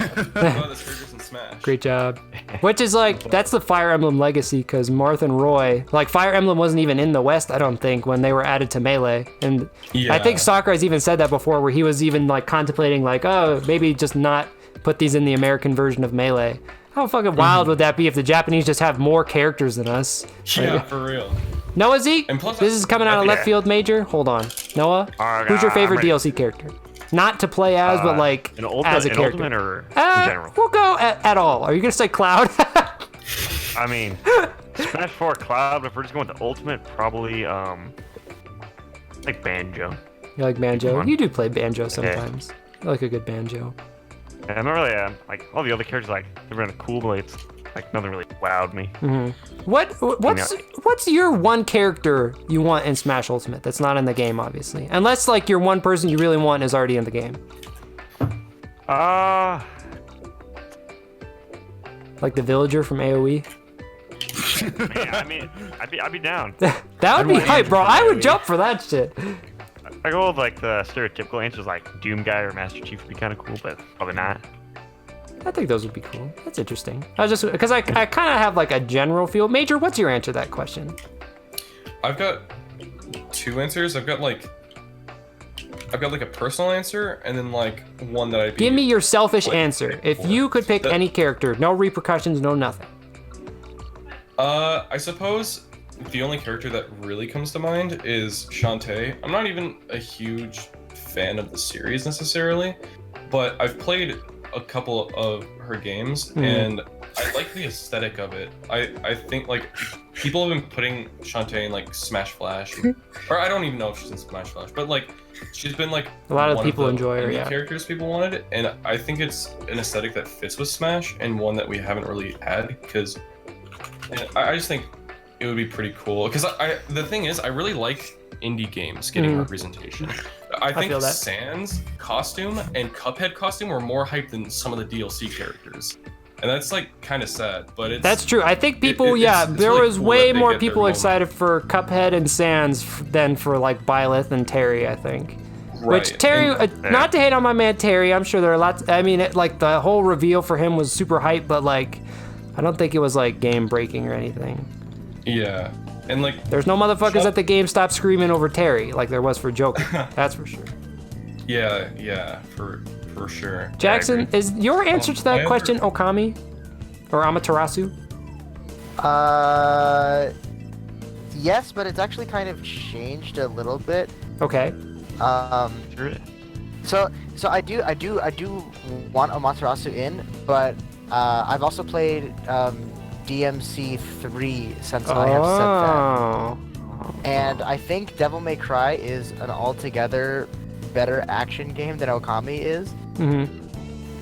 Speaker 4: this character's in Smash.
Speaker 1: Great job. Which is like, that's the Fire Emblem legacy, because Marth and Roy, like Fire Emblem wasn't even in the West, I don't think, when they were added to Melee. And I think Sakurai's even said that before, where he was even like contemplating like, oh, maybe just not put these in the American version of Melee. How fucking wild would that be if the Japanese just have more characters than us?
Speaker 4: Yeah,
Speaker 1: like,
Speaker 4: for real.
Speaker 1: Noah Zeke,
Speaker 4: And plus,
Speaker 1: this is coming out of left field major. Hold on. Noah, who's your favorite DLC character? Not to play as, but like as a character.
Speaker 3: Ultimate or in general?
Speaker 1: We'll go at all. Are you going to say Cloud?
Speaker 3: I mean, Smash 4 Cloud, if we're just going with the Ultimate, probably, like Banjo.
Speaker 1: You like Banjo? You do play Banjo sometimes. I like a good Banjo.
Speaker 3: Yeah, I'm not really, like, all the other characters, like, they're really cool, but it's, like, nothing really wowed me.
Speaker 1: What's your one character you want in Smash Ultimate that's not in the game, obviously? Unless, like, your one person you really want is already in the game. Like the villager from AoE?
Speaker 3: Man, I mean, I'd be down.
Speaker 1: That would be hype, bro. I would jump for that shit.
Speaker 3: I go with, like, the stereotypical answers, like Doom Guy or Master Chief would be kind of cool, but probably not.
Speaker 1: I think those would be cool. That's interesting. I was just, because I kind of have, like, a general feel. Major, what's your answer to that question?
Speaker 4: I've got two answers. I've got like a personal answer, and then like one that I'd be...
Speaker 1: Give me your selfish answer. If you could pick any character, no repercussions, no nothing.
Speaker 4: I suppose the only character that really comes to mind is Shantae. I'm not even a huge fan of the series necessarily, but I've played a couple of her games, and I like the aesthetic of it. I think like people have been putting Shantae in like Smash Flash, or I don't even know if she's in Smash Flash, but like she's been like
Speaker 1: a lot of
Speaker 4: one
Speaker 1: people
Speaker 4: the
Speaker 1: enjoy her. Yeah,
Speaker 4: characters people wanted, and I think it's an aesthetic that fits with Smash and one that we haven't really had, because I just think it would be pretty cool. Because the thing is, I really like indie games getting representation. I think Sans costume and Cuphead costume were more hyped than some of the DLC characters, and that's like kind of sad. But that's
Speaker 1: true. I think people, it's there really was cool way more people excited for Cuphead and Sans than for like Byleth and Terry, I think. Right. Which Terry, not to hate on my man Terry, I'm sure there are lots. I mean, like the whole reveal for him was super hype, but like, I don't think it was like game breaking or anything.
Speaker 4: Yeah. And like,
Speaker 1: there's no motherfuckers at the GameStop screaming over Terry like there was for Joker. That's for sure.
Speaker 4: Yeah, for sure.
Speaker 1: Jackson, is your answer to that question Okami or Amaterasu?
Speaker 2: Yes, but it's actually kind of changed a little bit.
Speaker 1: Okay.
Speaker 3: Sure is.
Speaker 2: So I do want Amaterasu in, but I've also played DMC 3 since I have said that.
Speaker 1: Oh.
Speaker 2: And I think Devil May Cry is an altogether better action game than Okami is.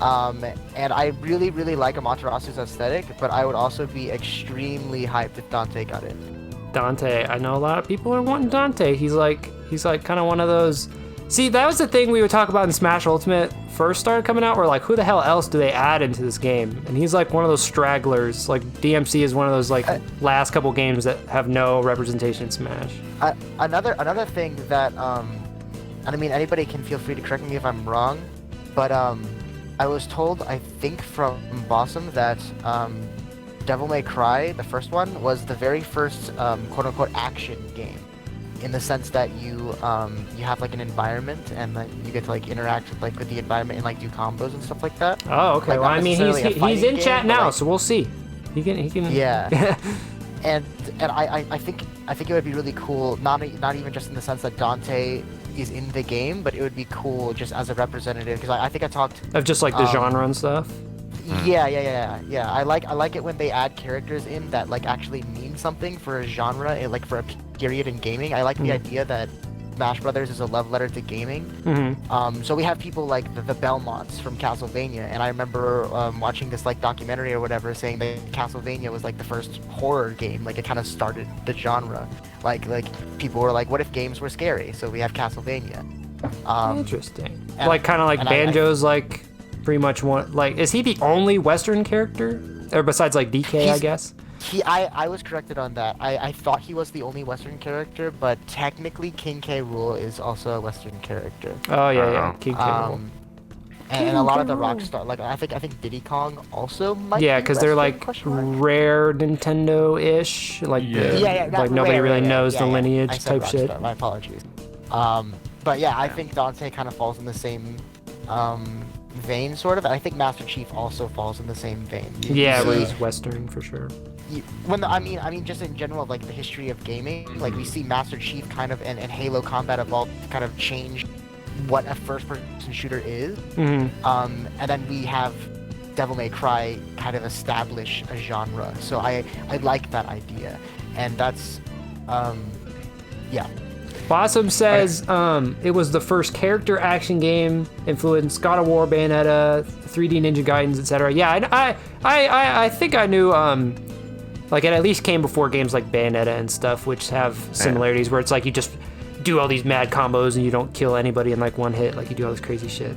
Speaker 2: And I really, really like Amaterasu's aesthetic, but I would also be extremely hyped if Dante got in.
Speaker 1: Dante, I know a lot of people are wanting Dante. He's like kind of one of those. See, that was the thing we would talk about in Smash Ultimate first started coming out, where like, who the hell else do they add into this game? And he's like one of those stragglers. Like DMC is one of those like last couple games that have no representation in Smash.
Speaker 2: Another thing that and I mean anybody can feel free to correct me if I'm wrong, but I was told, I think from Bossum, that Devil May Cry, the first one, was the very first quote-unquote action game, in the sense that you have like an environment and then you get to like interact with the environment and like do combos and stuff like that.
Speaker 1: Oh, okay.
Speaker 2: Like,
Speaker 1: Well,
Speaker 2: not
Speaker 1: I mean,
Speaker 2: necessarily a
Speaker 1: he's
Speaker 2: fighting
Speaker 1: in
Speaker 2: game,
Speaker 1: chat
Speaker 2: but,
Speaker 1: now,
Speaker 2: like-
Speaker 1: so we'll see. He can.
Speaker 2: Yeah. and I think it would be really cool, not even just in the sense that Dante is in the game, but it would be cool just as a representative, because I think I talked.
Speaker 1: Of just like the genre and stuff.
Speaker 2: Yeah. I like it when they add characters in that like actually mean something for a genre, and like for a period in gaming. I like the idea that Smash Brothers is a love letter to gaming. So we have people like the Belmonts from Castlevania, and I remember watching this like documentary or whatever saying that Castlevania was like the first horror game. Like it kind of started the genre. Like people were like, what if games were scary? So we have Castlevania.
Speaker 1: Interesting.
Speaker 2: and-
Speaker 1: Like kind of like
Speaker 2: and
Speaker 1: Banjo's like pretty much one. Like, is he the only Western character, or besides like DK? I
Speaker 2: He's-
Speaker 1: guess.
Speaker 2: I was corrected on that. I thought he was the only Western character, but technically King K. Rool is also a Western character.
Speaker 1: Oh yeah.
Speaker 3: Oh.
Speaker 1: King K. Rool.
Speaker 2: And a lot of the Rockstar, like I think Diddy Kong also might.
Speaker 1: Yeah,
Speaker 2: be
Speaker 1: because they're
Speaker 2: Western,
Speaker 1: like
Speaker 2: question mark?
Speaker 1: rare Nintendo-ish. Like
Speaker 4: Yeah.
Speaker 1: like nobody really knows the
Speaker 2: I
Speaker 1: lineage
Speaker 2: said
Speaker 1: type shit.
Speaker 2: Rockstar, my apologies. But yeah, I think Dante kind of falls in the same vein, sort of. And I think Master Chief also falls in the same vein.
Speaker 1: Yeah, where
Speaker 2: see-
Speaker 1: he's Western for sure.
Speaker 2: I mean, just in general, like the history of gaming, like we see Master Chief kind of and Halo Combat Evolved kind of change what a first-person shooter is. And then we have Devil May Cry kind of establish a genre. So I like that idea, and that's yeah.
Speaker 1: Bossum says it was the first character action game, influenced God of War, Bayonetta, 3D Ninja Gaidens, etc. Yeah, I think I knew like it at least came before games like Bayonetta and stuff, which have similarities where it's like you just do all these mad combos and you don't kill anybody in like one hit, like you do all this crazy shit.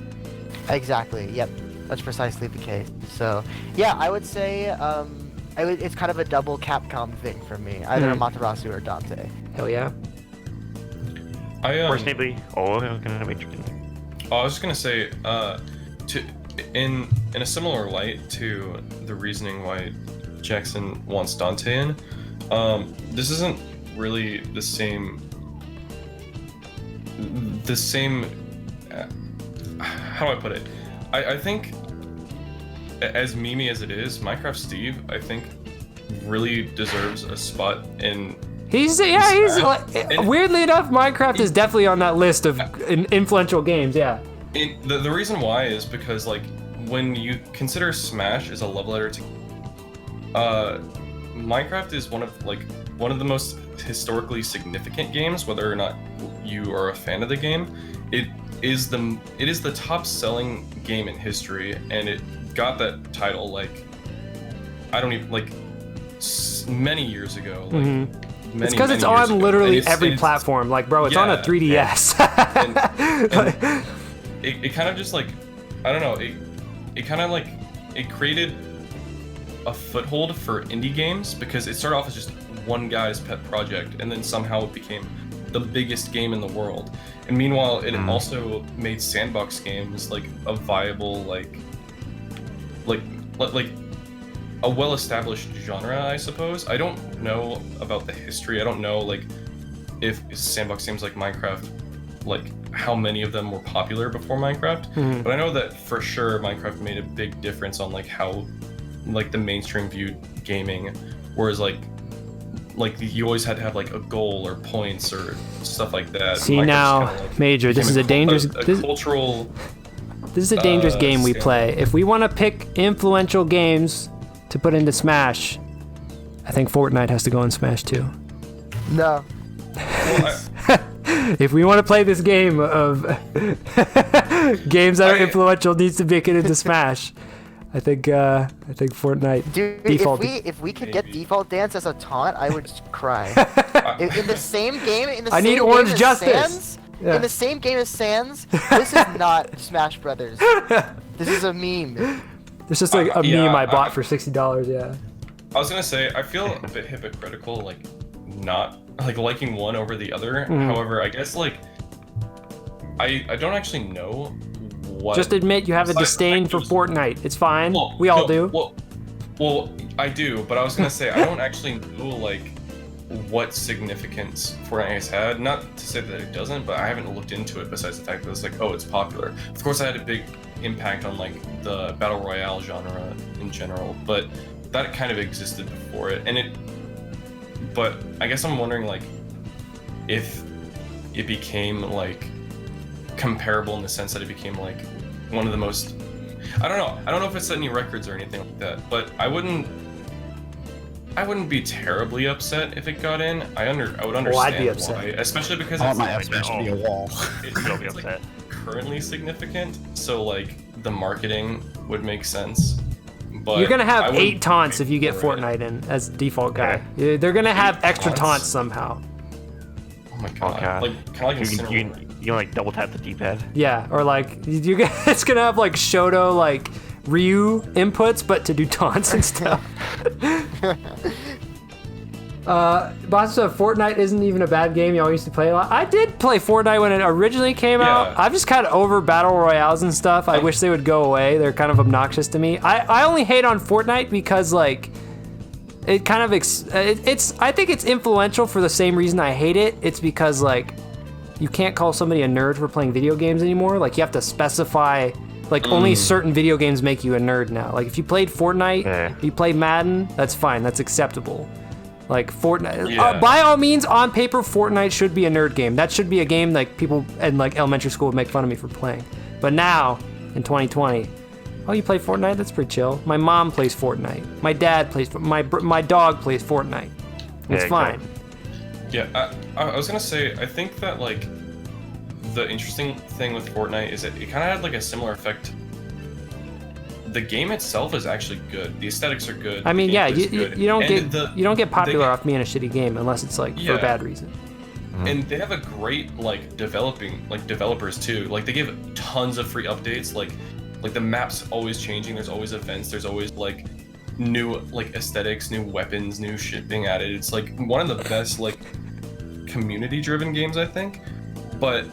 Speaker 2: Exactly. Yep. That's precisely the case. So yeah, I would say it's kind of a double Capcom thing for me, either Amaterasu or Dante.
Speaker 1: Hell yeah.
Speaker 3: Personally, I was gonna make
Speaker 4: I was just gonna say, in a similar light to the reasoning why Jackson wants Dante in, this isn't really the same. How do I put it? I think, as memey as it is, Minecraft Steve, I think, really deserves a spot in.
Speaker 1: He's like, weirdly enough, Minecraft is definitely on that list of influential games. Yeah.
Speaker 4: The reason why is because like when you consider Smash as a love letter to, Minecraft is one of the most historically significant games. Whether or not you are a fan of the game, it is the top selling game in history, and it got that title like many years ago. Like,
Speaker 1: It's because it's on literally every platform. Like, bro, it's on a 3DS.
Speaker 4: And it kind of just like, I don't know, it kind of like, it created a foothold for indie games because it started off as just one guy's pet project, and then somehow it became the biggest game in the world. And meanwhile, it also made sandbox games like a viable, like a well-established genre, I suppose. I don't know about the history. I don't know like if sandbox games like Minecraft, like how many of them were popular before Minecraft. But I know that for sure Minecraft made a big difference on like how like the mainstream viewed gaming, whereas like like you always had to have like a goal or points or stuff like that.
Speaker 1: See
Speaker 4: Minecraft
Speaker 1: now,
Speaker 4: just kinda, like,
Speaker 1: Major, this is a dangerous.
Speaker 4: cultural.
Speaker 1: This is a dangerous game we
Speaker 4: standard.
Speaker 1: play. If we want to pick influential games to put into Smash, I think Fortnite has to go in Smash too.
Speaker 2: No.
Speaker 4: Well,
Speaker 1: If we want to play this game of games that are influential, needs to make it into Smash. I think Fortnite.
Speaker 2: Dude,
Speaker 1: default.
Speaker 2: if we could get default dance as a taunt, I would just cry. in the same game,
Speaker 1: I need Orange Justice. Yeah.
Speaker 2: In the same game as Sans, this is not Smash Brothers. This is a meme.
Speaker 1: It's just like a
Speaker 4: yeah,
Speaker 1: meme I bought for $60. Yeah.
Speaker 4: I was gonna say I feel a bit hypocritical, like not like liking one over the other. However, I guess like I don't actually know what.
Speaker 1: Just admit you have a disdain for Fortnite. It's fine. We all do.
Speaker 4: Well, I do, but I was gonna say I don't actually know like what significance Fortnite has had. Not to say that it doesn't, but I haven't looked into it besides the fact that it's like, oh, it's popular. Of course, I had a big impact on like the battle royale genre in general, but that kind of existed before it, and it. But I guess I'm wondering like if it became like comparable in the sense that it became like one of the most. I don't know if it set any records or anything like that, but I wouldn't be terribly upset if it got in. I would understand
Speaker 1: I'd be upset.
Speaker 4: why, especially because
Speaker 5: I
Speaker 4: it's
Speaker 5: want my
Speaker 4: like,
Speaker 5: F Smash to be a wall.
Speaker 4: it's
Speaker 3: You'll be
Speaker 4: like
Speaker 3: upset.
Speaker 4: currently significant, so like the marketing would make sense. But
Speaker 1: You're gonna
Speaker 4: I
Speaker 1: have
Speaker 4: wouldn't
Speaker 1: 8 taunts
Speaker 4: be
Speaker 1: if you get
Speaker 4: for it.
Speaker 1: Fortnite in as default guy. Yeah, they're gonna have
Speaker 4: 8
Speaker 1: extra
Speaker 4: taunts?
Speaker 1: taunts somehow.
Speaker 4: Oh my god!
Speaker 3: God.
Speaker 4: Like kind of like
Speaker 3: You
Speaker 4: Incineroar.
Speaker 3: can like double tap the D-pad.
Speaker 1: Yeah, or like it's gonna have like Shoto like Ryu inputs, but to do taunts and stuff. Boss said Fortnite isn't even a bad game. Y'all used to play a lot. I did play Fortnite when it originally came out.
Speaker 4: Yeah.
Speaker 1: I'm just kind of over battle royales and stuff. I wish they would go away. They're kind of obnoxious to me. I only hate on Fortnite because like it kind of it's I think it's influential for the same reason I hate it. It's because like you can't call somebody a nerd for playing video games anymore. Like you have to specify. Like only certain video games make you a nerd now. Like if you played Fortnite, you play Madden, that's fine. That's acceptable. Like Fortnite, by all means, on paper, Fortnite should be a nerd game. That should be a game like people in like elementary school would make fun of me for playing. But now, in 2020, oh, you play Fortnite? That's pretty chill. My mom plays Fortnite. My dad plays. My dog plays Fortnite. It's fine.
Speaker 4: Yeah, I was gonna say I think that like the interesting thing with Fortnite is that it kind of had like a similar effect. The game itself is actually good. The aesthetics are good.
Speaker 1: I mean,
Speaker 4: the
Speaker 1: yeah,
Speaker 4: gameplay's
Speaker 1: you
Speaker 4: good.
Speaker 1: don't
Speaker 4: And
Speaker 1: get you don't get popular off being a shitty game unless it's like for a bad reason.
Speaker 4: And they have a great like developers too. Like they give tons of free updates. Like the map's always changing. There's always events. There's always like new like aesthetics, new weapons, new shit being added. It's like one of the best like community-driven games, I think. But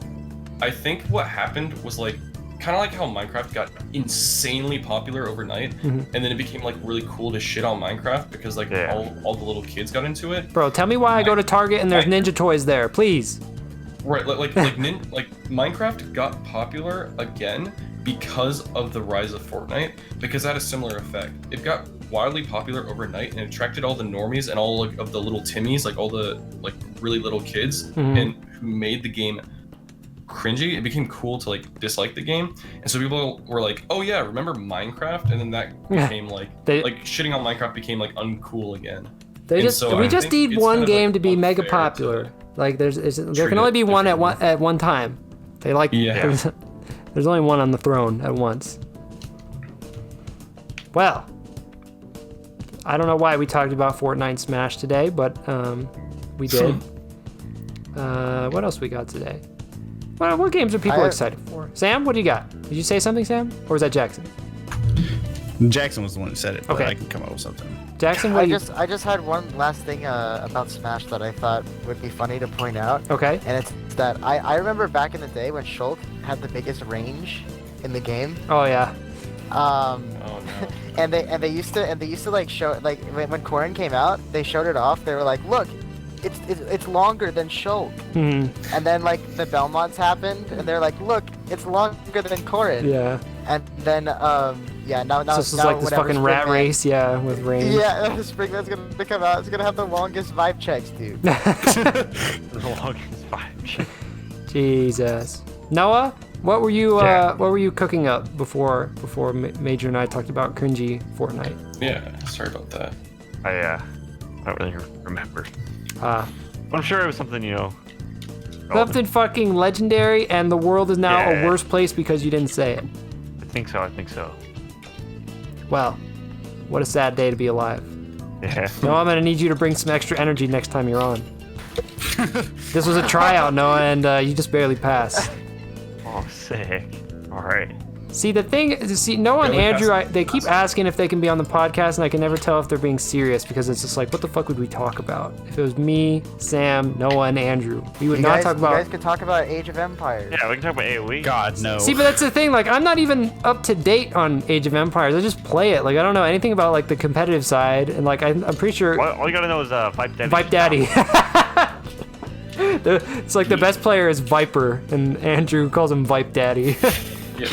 Speaker 4: I think what happened was like kind of like how Minecraft got insanely popular overnight, and then it became like really cool to shit on Minecraft because like all the little kids got into it.
Speaker 1: Bro, tell me why I go to Target and there's Ninja Toys there, please.
Speaker 4: Right, like Minecraft got popular again because of the rise of Fortnite, because that had a similar effect. It got wildly popular overnight and attracted all the normies and all like, of the little Timmies, like all the like really little kids, and who made the game cringy. It became cool to like dislike the game, and so people were like, "Oh yeah, remember Minecraft?" And then that became like shitting on Minecraft became like uncool again.
Speaker 1: We just need one game to be mega popular. Like there can only be one at one time. They like there's only one on the throne at once. Well, I don't know why we talked about Fortnite Smash today, but we did. What else we got today? What games are people excited for? Sam, what do you got? Did you say something, Sam? Or was that Jackson?
Speaker 5: Jackson was the one who said it, but
Speaker 1: Okay.
Speaker 5: I can come up with something.
Speaker 1: Jackson,
Speaker 2: I just had one last thing about Smash that I thought would be funny to point out.
Speaker 1: Okay.
Speaker 2: And it's that I remember back in the day when Shulk had the biggest range in the game.
Speaker 1: Oh yeah.
Speaker 4: Oh no.
Speaker 2: And they used to like show like when Corrin came out, they showed it off. They were like, look, it's longer than Shulk. And then like the Belmonts happened, and they're like, look, it's longer than Corrin.
Speaker 1: Yeah.
Speaker 2: And then yeah, now
Speaker 1: So this is
Speaker 2: now
Speaker 1: like this
Speaker 2: whenever
Speaker 1: fucking rat
Speaker 2: Springman-
Speaker 1: race, yeah, with rain.
Speaker 2: Yeah, Springman's gonna come out. It's gonna have the longest vibe checks, dude.
Speaker 3: The longest 5G.
Speaker 1: Jesus. Noah, what were you cooking up before Major and I talked about cringy Fortnite?
Speaker 4: Yeah, sorry about that.
Speaker 3: I don't really remember.
Speaker 1: Ah.
Speaker 3: I'm sure it was something,
Speaker 1: Something fucking legendary, and the world is now
Speaker 3: Yeah.
Speaker 1: a worse place because you didn't say it.
Speaker 3: I think so.
Speaker 1: Well, what a sad day to be alive.
Speaker 3: Yeah.
Speaker 1: Noah, I'm gonna need you to bring some extra energy next time you're on. This was a tryout, Noah, and you just barely passed.
Speaker 3: Oh, sick. All right.
Speaker 1: See, the thing is, Noah and
Speaker 4: Barely
Speaker 1: Andrew,
Speaker 4: passed.
Speaker 1: they keep asking if they can be on the podcast, and I can never tell if they're being serious because it's just like, what the fuck would we talk about? If it was me, Sam, Noah, and Andrew, we would not talk
Speaker 2: You
Speaker 1: about.
Speaker 2: guys could talk about Age of Empires.
Speaker 3: Yeah, we can talk about AoE.
Speaker 5: God, no.
Speaker 1: See, but that's the thing. Like, I'm not even up to date on Age of Empires. I just play it. Like, I don't know anything about like the competitive side, and like I'm pretty sure.
Speaker 3: Well, all you gotta know is Vipe Daddy.
Speaker 1: Vipe Daddy. It's like the best player is Viper, and Andrew calls him Vipe Daddy.
Speaker 4: Yeah,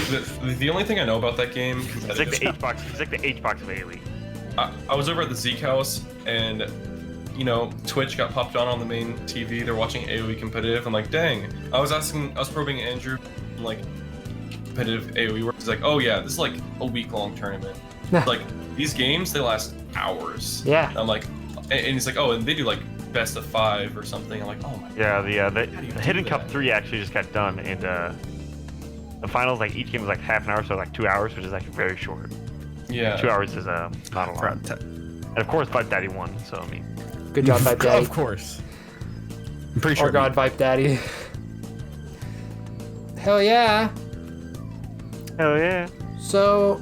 Speaker 4: the only thing I know about that game,
Speaker 3: It's like the H-box. It's like the H-box of AoE.
Speaker 4: I was over at the Zeke house, and Twitch got popped on the main TV. They're watching AoE competitive. I'm like, dang. I was probing Andrew, like, competitive AoE work. He's like, oh yeah, this is like a week-long tournament. Like, these games, they last hours.
Speaker 1: Yeah.
Speaker 4: I'm like, and he's like, oh, and they do like best of 5 or something. I'm like, oh my.
Speaker 3: Yeah, the
Speaker 4: do you
Speaker 3: Hidden
Speaker 4: do
Speaker 3: Cup
Speaker 4: that?
Speaker 3: 3 actually just got done, and the finals, like each game was like half an hour, so like 2 hours, which is actually very short.
Speaker 4: Yeah.
Speaker 3: 2 hours is not a lot. And of course, Vipe Daddy won, so I mean.
Speaker 1: Good job, Vipe Daddy.
Speaker 5: Of course. I'm pretty sure.
Speaker 1: Oh God, Vipe Daddy. Hell yeah.
Speaker 3: Hell yeah.
Speaker 1: So,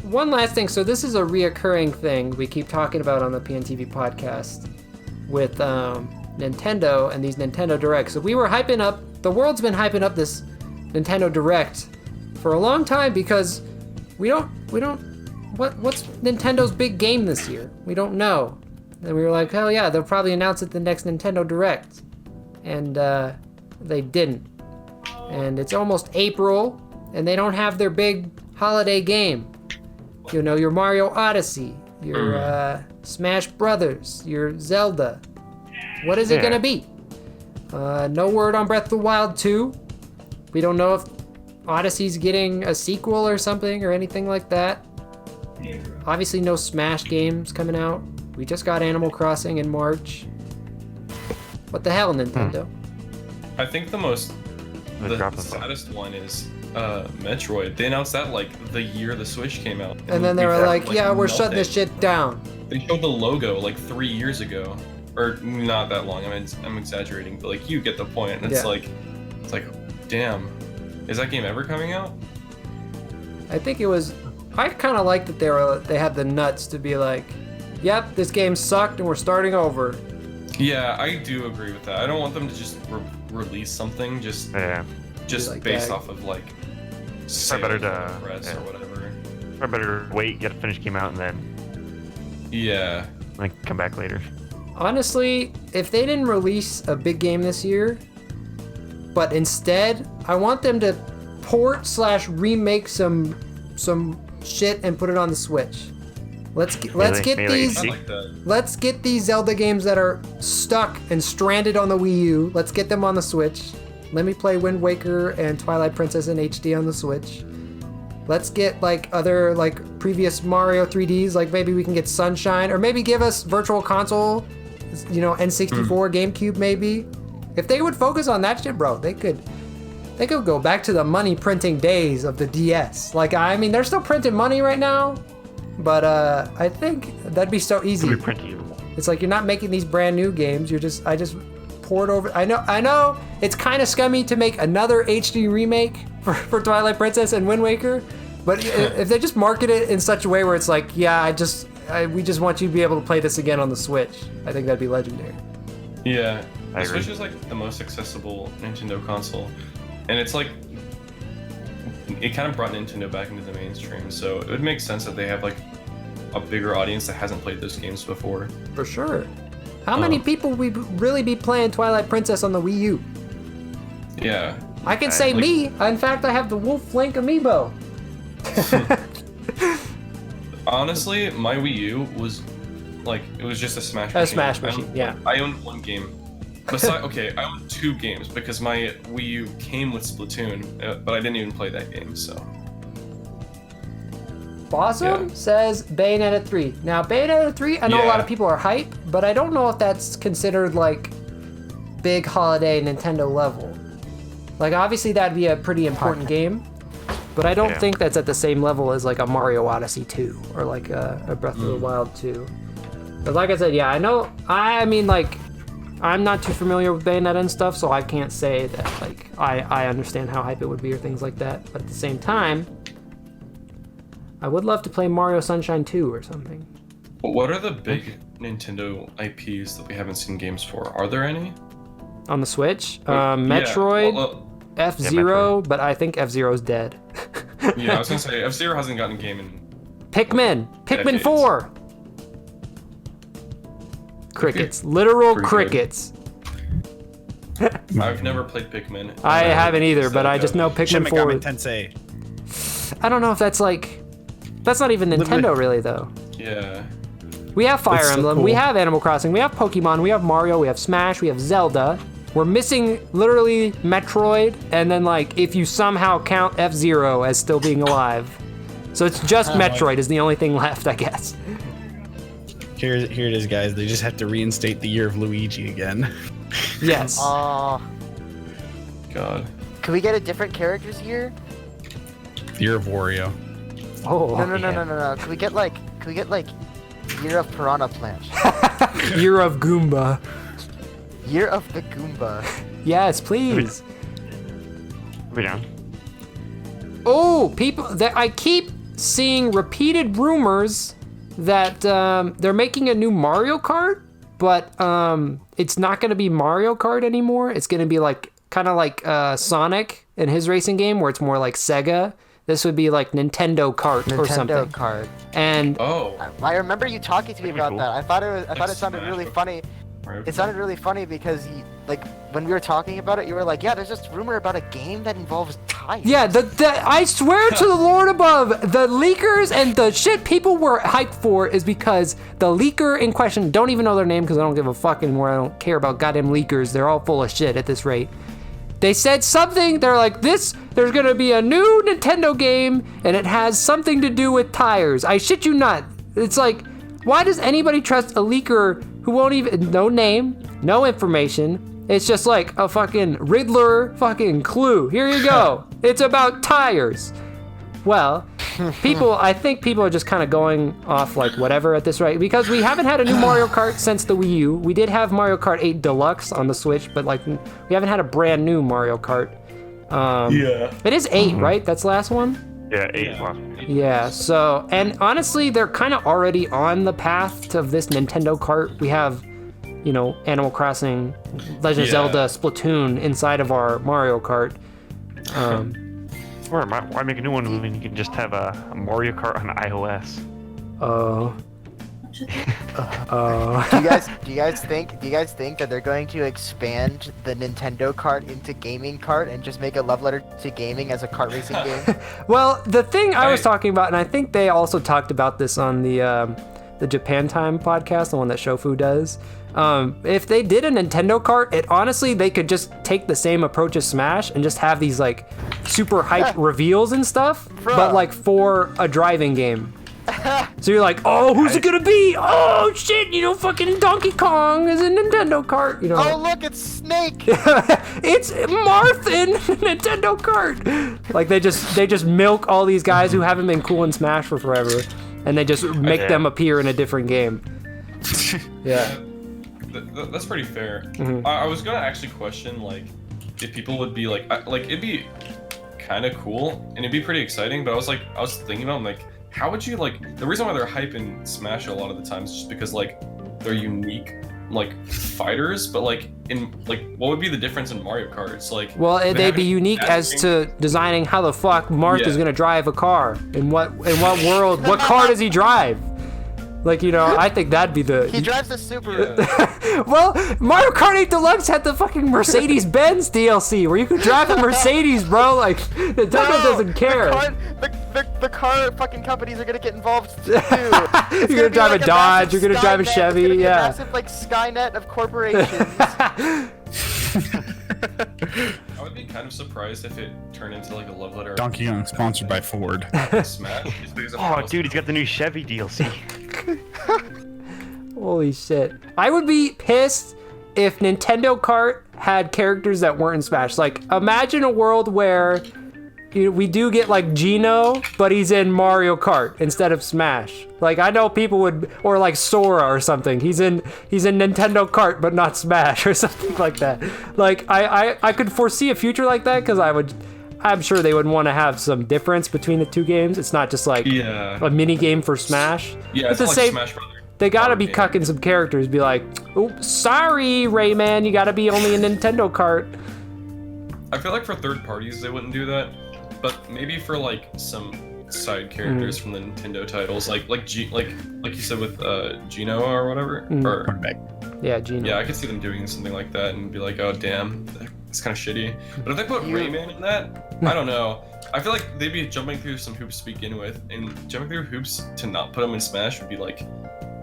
Speaker 1: one last thing. So this is a reoccurring thing we keep talking about on the PNTV podcast with Nintendo and these Nintendo Directs. So we were hyping up. The world's been hyping up this Nintendo Direct for a long time because we don't. What's Nintendo's big game this year? We don't know. And we were like, hell yeah, they'll probably announce it the next Nintendo Direct, and they didn't. And it's almost April, and they don't have their big holiday game. Your Mario Odyssey, your Smash Brothers, your Zelda. What is it gonna be? No word on Breath of the Wild 2. We don't know if Odyssey's getting a sequel or something or anything like that. Obviously no Smash games coming out. We just got Animal Crossing in March. What the hell, Nintendo?
Speaker 4: I think the saddest one is Metroid. They announced that like the year the Switch came out.
Speaker 1: And then they were like, yeah, we're shutting this shit down.
Speaker 4: They showed the logo like 3 years ago. Or not that long, I'm exaggerating, but like you get the point. And it's like, damn, is that game ever coming out?
Speaker 1: I think it was, I kind of like that they had the nuts to be like, yep, this game sucked and we're starting over.
Speaker 4: Yeah, I do agree with that. I don't want them to just release something just
Speaker 1: Like
Speaker 4: based
Speaker 1: that.
Speaker 4: off of like
Speaker 3: Probably
Speaker 4: sales
Speaker 3: better
Speaker 4: or
Speaker 3: to
Speaker 4: press or whatever.
Speaker 3: Probably better wait, get a finished game out, and then
Speaker 4: Yeah.
Speaker 3: like come back later.
Speaker 1: Honestly, if they didn't release a big game this year, but instead, I want them to port/remake some shit and put it on the Switch. Let's get
Speaker 3: Melee
Speaker 1: these
Speaker 4: I like that.
Speaker 1: let's get these Zelda games that are stuck and stranded on the Wii U. Let's get them on the Switch. Let me play Wind Waker and Twilight Princess in HD on the Switch. Let's get like other like previous Mario 3Ds, like maybe we can get Sunshine, or maybe give us Virtual Console, N64, GameCube maybe. If they would focus on that shit, bro, they could go back to the money printing days of the DS. Like, I mean, they're still printing money right now, but I think that'd be so easy.
Speaker 3: Reprint even more.
Speaker 1: It's like you're not making these brand new games. I just poured over. I know it's kind of scummy to make another HD remake for Twilight Princess and Wind Waker, but if they just market it in such a way where it's like, yeah, we just want you to be able to play this again on the Switch, I think that'd be legendary.
Speaker 4: Yeah.
Speaker 3: I
Speaker 4: The Switch
Speaker 3: agree.
Speaker 4: is like the most accessible Nintendo console. And it's like it kind of brought Nintendo back into the mainstream, so it would make sense that they have like a bigger audience that hasn't played those games before.
Speaker 1: For sure. How many people would really be playing Twilight Princess on the Wii U?
Speaker 4: Yeah.
Speaker 1: I can say me. In fact, I have the Wolf Link amiibo.
Speaker 4: Honestly, my Wii U was it was just a Smash machine.
Speaker 1: A Smash machine, yeah.
Speaker 4: I owned one game. Okay, I owned 2 games because my Wii U came with Splatoon, but I didn't even play that game, so.
Speaker 1: Bossum says Bayonetta 3. Now, Bayonetta 3, I know a lot of people are hype, but I don't know if that's considered like big holiday Nintendo level. Like, obviously that'd be a pretty important game, but I don't think that's at the same level as like a Mario Odyssey 2 or like a Breath of the Wild 2. But like I said, yeah, I know, I mean, like, I'm not too familiar with Bayonetta and stuff, so I can't say that, like, I understand how hype it would be or things like that. But at the same time, I would love to play Mario Sunshine 2 or something.
Speaker 4: What are the big Nintendo IPs that we haven't seen games for? Are there any?
Speaker 1: On the Switch? Metroid, F-Zero, but I think F-Zero's dead.
Speaker 4: Yeah, I was gonna say, F-Zero hasn't gotten a game in...
Speaker 1: Pikmin 4! Crickets.
Speaker 4: Pretty
Speaker 1: Literal
Speaker 4: good.
Speaker 1: crickets.
Speaker 4: I've never played Pikmin.
Speaker 1: I haven't either, but I just know Pikmin
Speaker 5: Shin
Speaker 1: 4.
Speaker 5: Megami Tensei.
Speaker 1: I don't know if that's like... That's not even Nintendo, really, though.
Speaker 4: Yeah.
Speaker 1: We have Fire
Speaker 5: That's so
Speaker 1: Emblem,
Speaker 5: cool.
Speaker 1: we have Animal Crossing, we have Pokemon, we have Mario, we have Smash, we have Zelda. We're missing literally Metroid, and then like if you somehow count F-Zero as still being alive. So it's just Metroid is the only thing left, I guess.
Speaker 5: Here it is, guys. They just have to reinstate the year of Luigi again.
Speaker 1: Yes.
Speaker 2: Oh,
Speaker 4: God.
Speaker 2: can we get a different characters year?
Speaker 5: Year of Wario.
Speaker 1: Oh,
Speaker 2: No. Can we get like year of Piranha Plant?
Speaker 1: Year of Goomba.
Speaker 2: Year of the Goomba.
Speaker 1: Yes, please.
Speaker 3: Yeah.
Speaker 1: Oh, people! I keep seeing repeated rumors that they're making a new Mario Kart, but it's not going to be Mario Kart anymore. It's going to be like kind of like Sonic in his racing game, where it's more like Sega. This would be like Nintendo Kart or something.
Speaker 2: Nintendo Kart.
Speaker 1: And
Speaker 2: I remember you talking to me about
Speaker 3: cool.
Speaker 2: that. I thought it sounded
Speaker 4: Smash
Speaker 2: really
Speaker 4: with
Speaker 2: funny.
Speaker 4: Mario
Speaker 2: It sounded really funny because when we were talking about it, you were like, yeah, there's this rumor about a game that involves tires.
Speaker 1: yeah, I swear to the Lord above, the leakers and the shit people were hyped for is because the leaker in question, don't even know their name because I don't give a fuck anymore. I don't care about goddamn leakers. They're all full of shit at this rate. They said something, they're like, there's gonna be a new Nintendo game and it has something to do with tires. I shit you not. It's like, why does anybody trust a leaker who won't even, no name, no information. It's just like a fucking Riddler fucking clue. Here you go. It's about tires. Well, I think people are just kind of going off like whatever at this rate because we haven't had a new Mario Kart since the Wii U. We did have Mario Kart 8 Deluxe on the Switch, but like we haven't had a brand new Mario Kart.
Speaker 4: Yeah.
Speaker 1: It is 8, right? That's the last one?
Speaker 3: Yeah, 8 last.
Speaker 1: Yeah, so, and honestly, they're kind of already on the path to this Nintendo Kart. We have, Animal Crossing, Legend of Zelda, Splatoon inside of our Mario Kart.
Speaker 3: Why make a new one when you can just have a Mario Kart on iOS?
Speaker 2: Do you guys think that they're going to expand the Nintendo Kart into gaming kart and just make a love letter to gaming as a kart racing game?
Speaker 1: Well, the thing I was talking about, and I think they also talked about this on the Japan Time podcast, the one that Shofu does. If they did a Nintendo Kart, honestly, they could just take the same approach as Smash and just have these like super hype reveals and stuff, but like for a driving game. So you're like, oh, who's it gonna be? Oh shit, fucking Donkey Kong is a Nintendo Kart.
Speaker 2: Oh look, it's Snake.
Speaker 1: It's Marth in Nintendo Kart. Like they just milk all these guys who haven't been cool in Smash for forever, and they just make them appear in a different game. Yeah.
Speaker 4: That's pretty fair.
Speaker 1: Mm-hmm.
Speaker 4: I was gonna actually question like if people would be like it'd be kind of cool and it'd be pretty exciting, but I was thinking about like how would you like the reason why they're hyping Smash a lot of the times is just because like they're unique like fighters, but like in like what would be the difference in Mario Kart? It's like
Speaker 1: they'd be unique as to designing how the fuck Marth is gonna drive a car. In what world? What car does he drive? Like, you know, I think that'd be the...
Speaker 2: He drives a Subaru.
Speaker 1: Well, Mario Kart 8 Deluxe had the fucking Mercedes-Benz DLC where you could drive a Mercedes, bro. Like, Nintendo doesn't care.
Speaker 2: The car fucking companies are gonna get involved too.
Speaker 1: You're gonna drive a Dodge, you're gonna drive a Chevy,
Speaker 2: it's gonna be
Speaker 1: yeah.
Speaker 2: a massive, like, Skynet of corporations.
Speaker 4: I would be kind of surprised if it turned into like a love letter.
Speaker 5: Donkey Kong sponsored by Ford.
Speaker 4: Smash. Just because of
Speaker 3: Oh,
Speaker 4: how-
Speaker 3: dude, he's got the new Chevy DLC.
Speaker 1: Holy shit. I would be pissed if Nintendo Kart had characters that weren't in Smash. Like, imagine a world where we do get like Gino, but he's in Mario Kart instead of Smash. Like, I know people would, or like Sora or something. He's in Nintendo Kart, but not Smash or something like that. Like, I could foresee a future like that because I'm sure they would want to have some difference between the two games. It's not just like a mini game for Smash.
Speaker 4: Yeah, it's
Speaker 1: the
Speaker 4: like
Speaker 1: same.
Speaker 4: Smash Brothers.
Speaker 1: They gotta be
Speaker 4: game.
Speaker 1: cucking some characters. Be like, oops, sorry, Rayman, you gotta be only a Nintendo Kart.
Speaker 4: I feel like for third parties they wouldn't do that, but maybe for like some side characters from the Nintendo titles, like you said with Gino or whatever, or
Speaker 1: Yeah, Gino.
Speaker 4: yeah, I could see them doing something like that and be like, oh damn, it's kind of shitty. But if they put Rayman in that, I don't know. I feel like they'd be jumping through some hoops to begin with, and jumping through hoops to not put them in Smash would be like,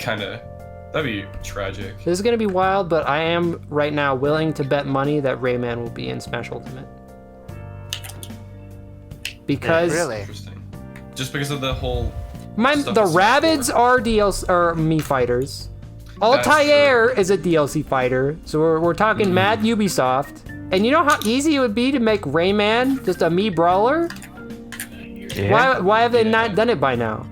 Speaker 4: that'd be tragic.
Speaker 1: This is gonna be wild, but I am right now willing to bet money that Rayman will be in Smash Ultimate. Because
Speaker 2: Really?
Speaker 4: Interesting. Just because of the whole.
Speaker 1: the
Speaker 4: stuff that's
Speaker 1: Rabbids are DLC or Mii fighters. Altair is a DLC fighter, so we're talking mad Ubisoft. And you know how easy it would be to make Rayman just a Mii brawler?
Speaker 3: Yeah.
Speaker 1: Why have they not done it by now?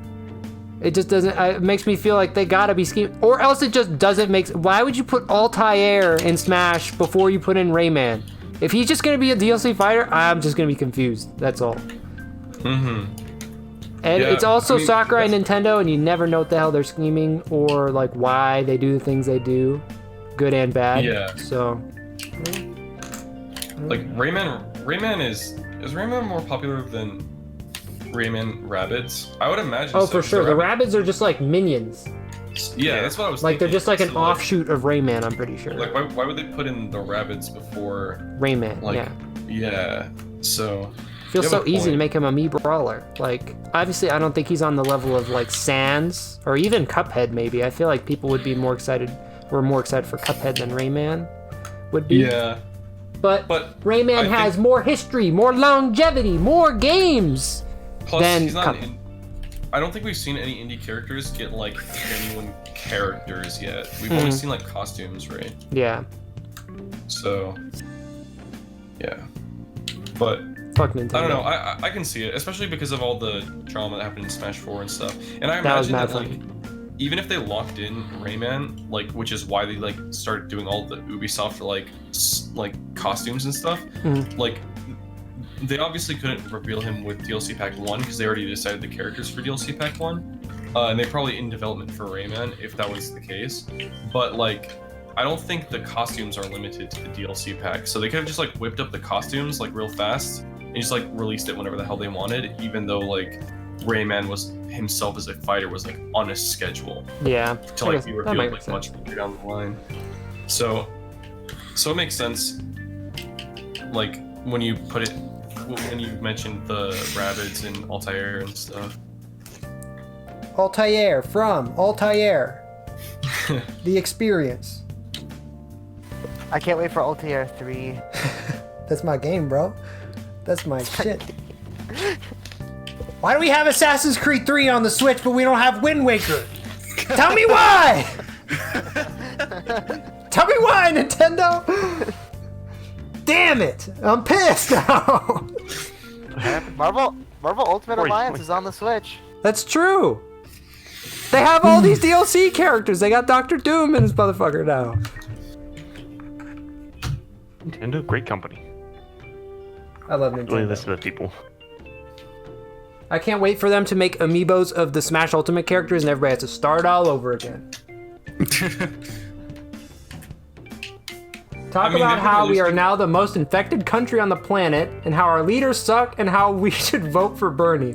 Speaker 1: It just doesn't. It makes me feel like they gotta be scheming, or else it just doesn't make. Why would you put Altair in Smash before you put in Rayman? If he's just gonna be a DLC fighter, I'm just gonna be confused. That's all.
Speaker 4: Mm-hmm.
Speaker 1: And
Speaker 4: Yeah,
Speaker 1: it's also
Speaker 4: I mean,
Speaker 1: Sakurai and
Speaker 4: that's-
Speaker 1: Nintendo, and you never know what the hell they're scheming or like why they do the things they do, good and bad.
Speaker 4: Yeah.
Speaker 1: So.
Speaker 4: Like Rayman is Rayman more popular than Rayman Rabbids? I would imagine.
Speaker 1: Oh,
Speaker 4: so,
Speaker 1: for
Speaker 4: 'cause
Speaker 1: sure. The Rabbids are just like minions.
Speaker 4: Yeah, that's what I was
Speaker 1: Like they're
Speaker 4: thinking.
Speaker 1: just like an
Speaker 4: So,
Speaker 1: offshoot of Rayman. I'm pretty sure.
Speaker 4: Like why would they put in the Rabbids before?
Speaker 1: Rayman.
Speaker 4: Like
Speaker 1: Yeah.
Speaker 4: yeah. So
Speaker 1: Feels
Speaker 4: you
Speaker 1: so
Speaker 4: have a
Speaker 1: easy to
Speaker 4: point.
Speaker 1: make him a Mii brawler. Like, obviously, I don't think he's on the level of like Sans or even Cuphead. Maybe I feel like people would be more excited. We're more excited for Cuphead than Rayman would be.
Speaker 4: Yeah.
Speaker 1: But Rayman
Speaker 4: I
Speaker 1: has
Speaker 4: think-
Speaker 1: more history, more longevity, more games.
Speaker 4: Plus,
Speaker 1: Then
Speaker 4: he's not.
Speaker 1: Cuphead.
Speaker 4: I don't think we've seen any indie characters get like genuine characters yet. We've only seen like costumes, right?
Speaker 1: Yeah.
Speaker 4: So yeah. But
Speaker 1: Fuck Nintendo.
Speaker 4: I don't know. I can see it, especially because of all the drama that happened in Smash 4 and stuff. And I
Speaker 1: That was
Speaker 4: imagine
Speaker 1: mad
Speaker 4: that like,
Speaker 1: funny.
Speaker 4: even if they locked in Rayman, like, which is why they like started doing all the Ubisoft like costumes and stuff, like. They obviously couldn't reveal him with DLC Pack 1 because they already decided the characters for DLC Pack 1. And they're probably in development for Rayman if that was the case. But like, I don't think the costumes are limited to the DLC pack. So they could have just like whipped up the costumes like real fast and just like released it whenever the hell they wanted, even though like Rayman was himself as a fighter was like on a schedule
Speaker 1: Yeah.
Speaker 4: to
Speaker 1: I
Speaker 4: like
Speaker 1: guess
Speaker 4: be
Speaker 1: that
Speaker 4: revealed
Speaker 1: makes
Speaker 4: like
Speaker 1: sense.
Speaker 4: much later down the line. So it makes sense. Like when you put it, when you mentioned the Rabbids and Altair and stuff.
Speaker 1: Altair from Altair. The experience.
Speaker 2: I can't wait for Altair 3.
Speaker 1: That's my game, bro. That's my shit. Why do we have Assassin's Creed 3 on the Switch, but we don't have Wind Waker? Tell me why! Tell me why, Nintendo! Damn it! I'm pissed now!
Speaker 2: Marvel Ultimate
Speaker 3: Corey,
Speaker 2: Alliance is on the Switch.
Speaker 1: That's true. They have all these DLC characters. They got Doctor Doom in this motherfucker now.
Speaker 3: Nintendo, great company.
Speaker 1: I love
Speaker 3: Really
Speaker 1: Nintendo.
Speaker 3: listen to the people.
Speaker 1: I can't wait for them to make amiibos of the Smash Ultimate characters and everybody has to start all over again. Talk
Speaker 4: I mean,
Speaker 1: about
Speaker 4: they've
Speaker 1: how we
Speaker 4: released
Speaker 1: are
Speaker 4: it-
Speaker 1: now the most infected country on the planet and how our leaders suck and how we should vote for Bernie.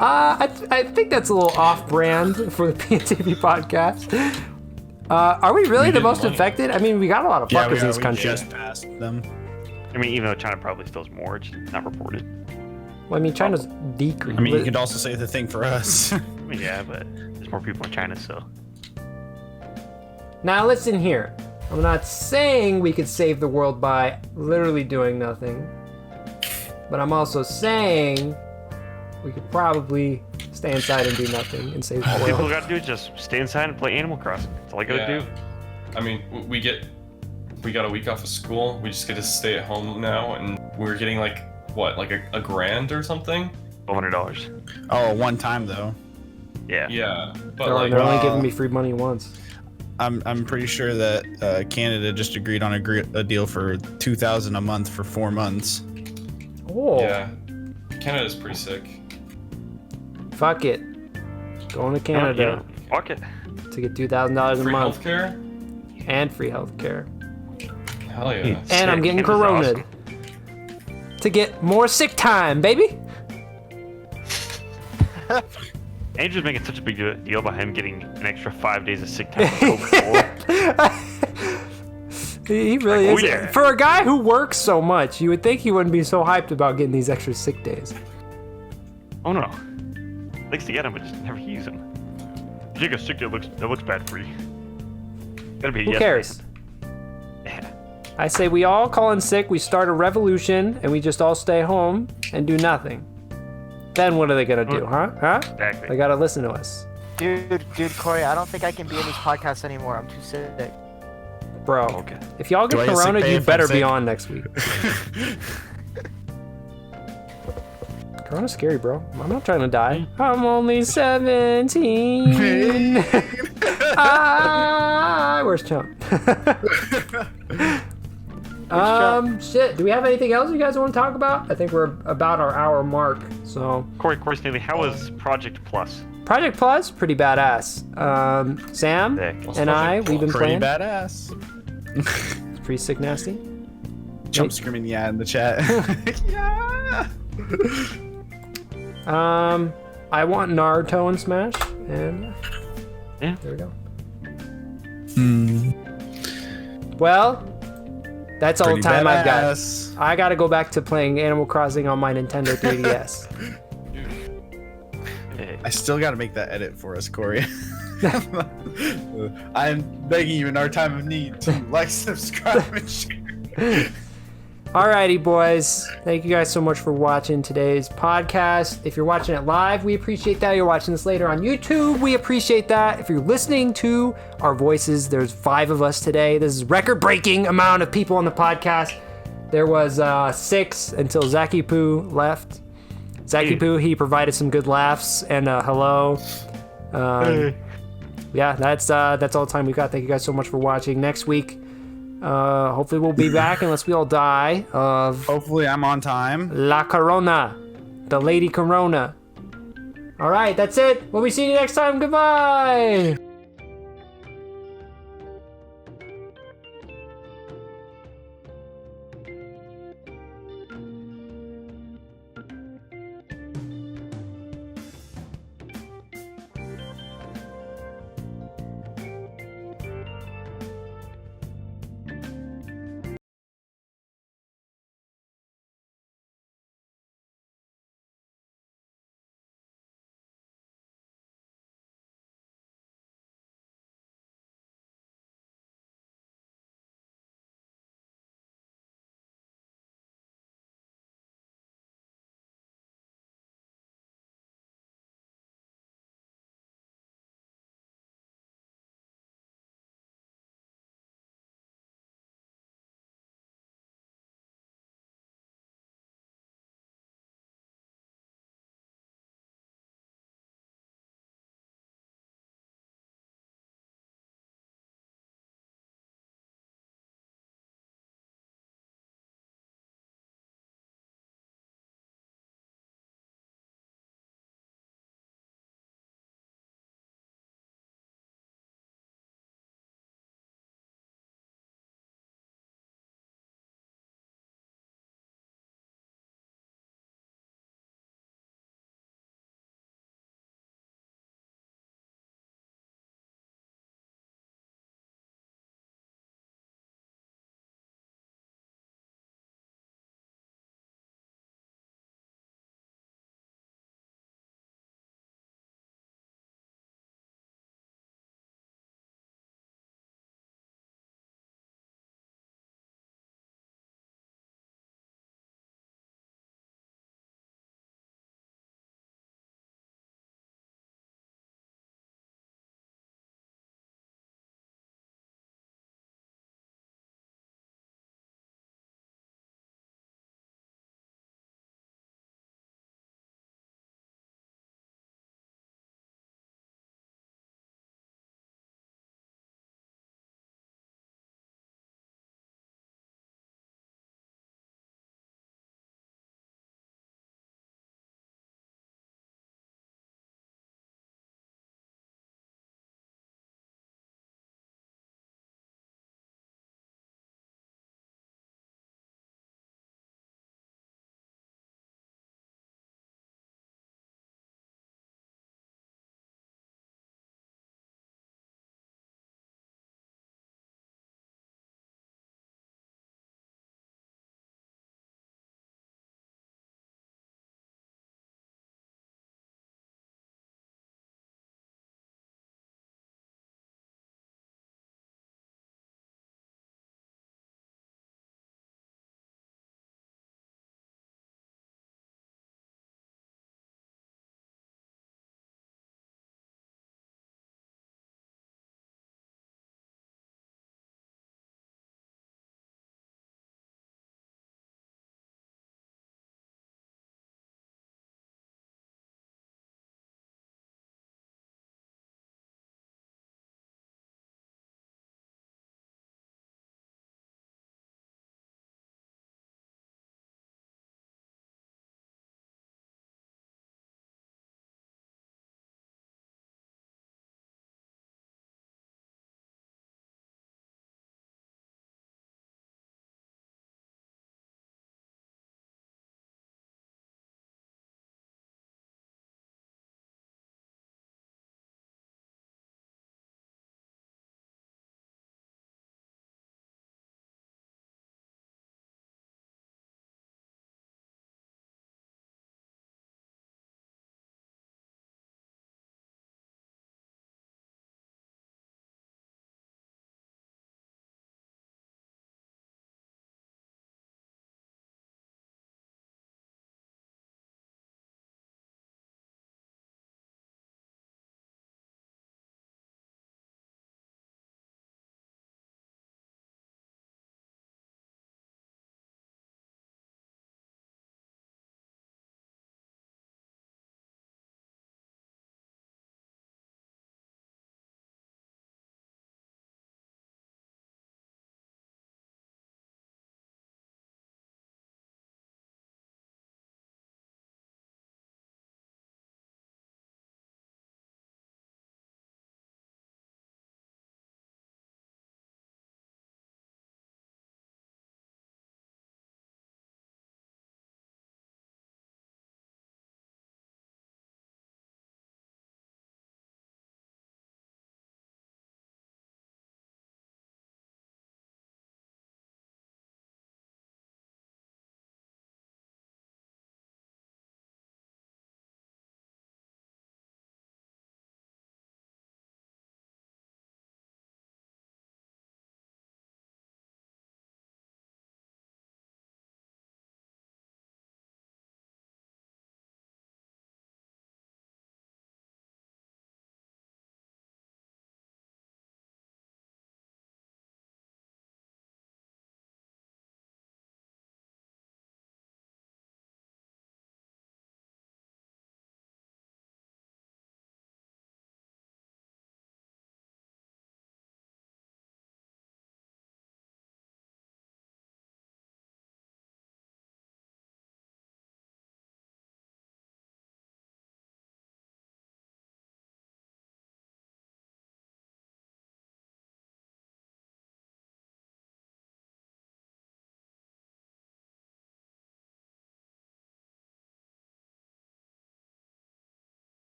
Speaker 1: I think that's a little off-brand for the PNTV podcast. Are we really the
Speaker 4: did
Speaker 1: most
Speaker 4: money.
Speaker 1: infected? I mean, we got a lot of fuckers in this
Speaker 5: we
Speaker 1: country.
Speaker 5: just passed them.
Speaker 3: I mean, even though China probably still has more, it's not reported.
Speaker 1: Well, I mean, China's decreased.
Speaker 5: I mean, you could also say the thing for us.
Speaker 3: I mean, yeah, but there's more people in China, so.
Speaker 1: Now listen here. I'm not saying we could save the world by literally doing nothing. But I'm also saying we could probably stay inside and do nothing and save
Speaker 3: All
Speaker 1: the
Speaker 3: people
Speaker 1: world.
Speaker 3: gotta do is just stay inside and play Animal Crossing. That's all I gotta do.
Speaker 4: I mean, we got a week off of school. We just get to stay at home now, and we're getting like what, like a grand or something?
Speaker 3: $100.
Speaker 5: Oh, one time though.
Speaker 3: Yeah.
Speaker 4: Yeah, but
Speaker 1: They're,
Speaker 4: like
Speaker 1: they're only giving me free money once.
Speaker 5: I'm pretty sure that Canada just agreed on a deal for $2,000 a month for 4 months.
Speaker 1: Oh,
Speaker 4: yeah, Canada's pretty sick.
Speaker 1: fuck it. Going to
Speaker 3: Yeah,
Speaker 1: Canada
Speaker 3: fuck it.
Speaker 1: to get $2,000 a
Speaker 4: Free
Speaker 1: month
Speaker 4: healthcare?
Speaker 1: and free healthcare.
Speaker 4: Hell yeah.
Speaker 1: And I'm getting
Speaker 3: Canada's
Speaker 1: coronaed to get more sick time, baby.
Speaker 3: Andrew's making such a big deal about him getting an extra 5 days of sick time. with COVID.
Speaker 1: He really
Speaker 3: Like,
Speaker 1: is.
Speaker 3: oh, yeah.
Speaker 1: For a guy who works so much, you would think he wouldn't be so hyped about getting these extra sick days.
Speaker 3: Oh no. Likes to get them, but just never use them. If you get a sick day that looks bad for you. Gotta be
Speaker 1: Who
Speaker 3: yes
Speaker 1: cares?
Speaker 3: man. Yeah.
Speaker 1: I say we all call in sick, we start a revolution, and we just all stay home and do nothing. Then what are they gonna do, huh? Huh?
Speaker 3: Exactly.
Speaker 1: They gotta listen to us.
Speaker 2: Dude, Corey, I don't think I can be in these podcasts anymore. I'm too sick.
Speaker 1: Bro,
Speaker 3: Okay.
Speaker 1: if y'all
Speaker 5: Do
Speaker 1: get
Speaker 5: I get sick
Speaker 1: corona,
Speaker 5: pay
Speaker 1: you
Speaker 5: if I'm
Speaker 1: better be
Speaker 5: sick?
Speaker 1: on next week. Corona's scary, bro. I'm not trying to die. I'm only 17. Where's Chump? Shit. Do we have anything else you guys want to talk about? I think we're about our hour mark. So,
Speaker 3: Corey Stanley, how was Project Plus?
Speaker 1: Project Plus, pretty badass. Sam
Speaker 3: Sick.
Speaker 1: and I, we've been
Speaker 5: Pretty
Speaker 1: playing.
Speaker 5: badass.
Speaker 1: It's pretty sick, nasty.
Speaker 5: Jump screaming yeah in the chat. Yeah.
Speaker 1: I want Naruto and Smash, and
Speaker 3: Yeah.
Speaker 1: there we go. Well, that's all the
Speaker 5: Pretty
Speaker 1: time I've got.
Speaker 5: badass.
Speaker 1: I gotta go back to playing Animal Crossing on my Nintendo 3DS.
Speaker 3: Hey.
Speaker 5: I still got to make that edit for us, Corey. I'm begging you in our time of need to like, subscribe, and share.
Speaker 1: Alrighty, boys. Thank you guys so much for watching today's podcast. If you're watching it live, we appreciate that. You're watching this later on YouTube, we appreciate that. If you're listening to our voices, there's 5 of us today. This is record-breaking amount of people on the podcast. There was 6 until Zaki Poo left. Zaki Poo, he provided some good laughs and hello. Yeah, that's all the time we got. Thank you guys so much for watching. Next week, hopefully we'll be back unless we all die of
Speaker 5: Hopefully, I'm on time.
Speaker 1: La Corona, the Lady Corona. All right, that's it. We'll be seeing you next time. Goodbye.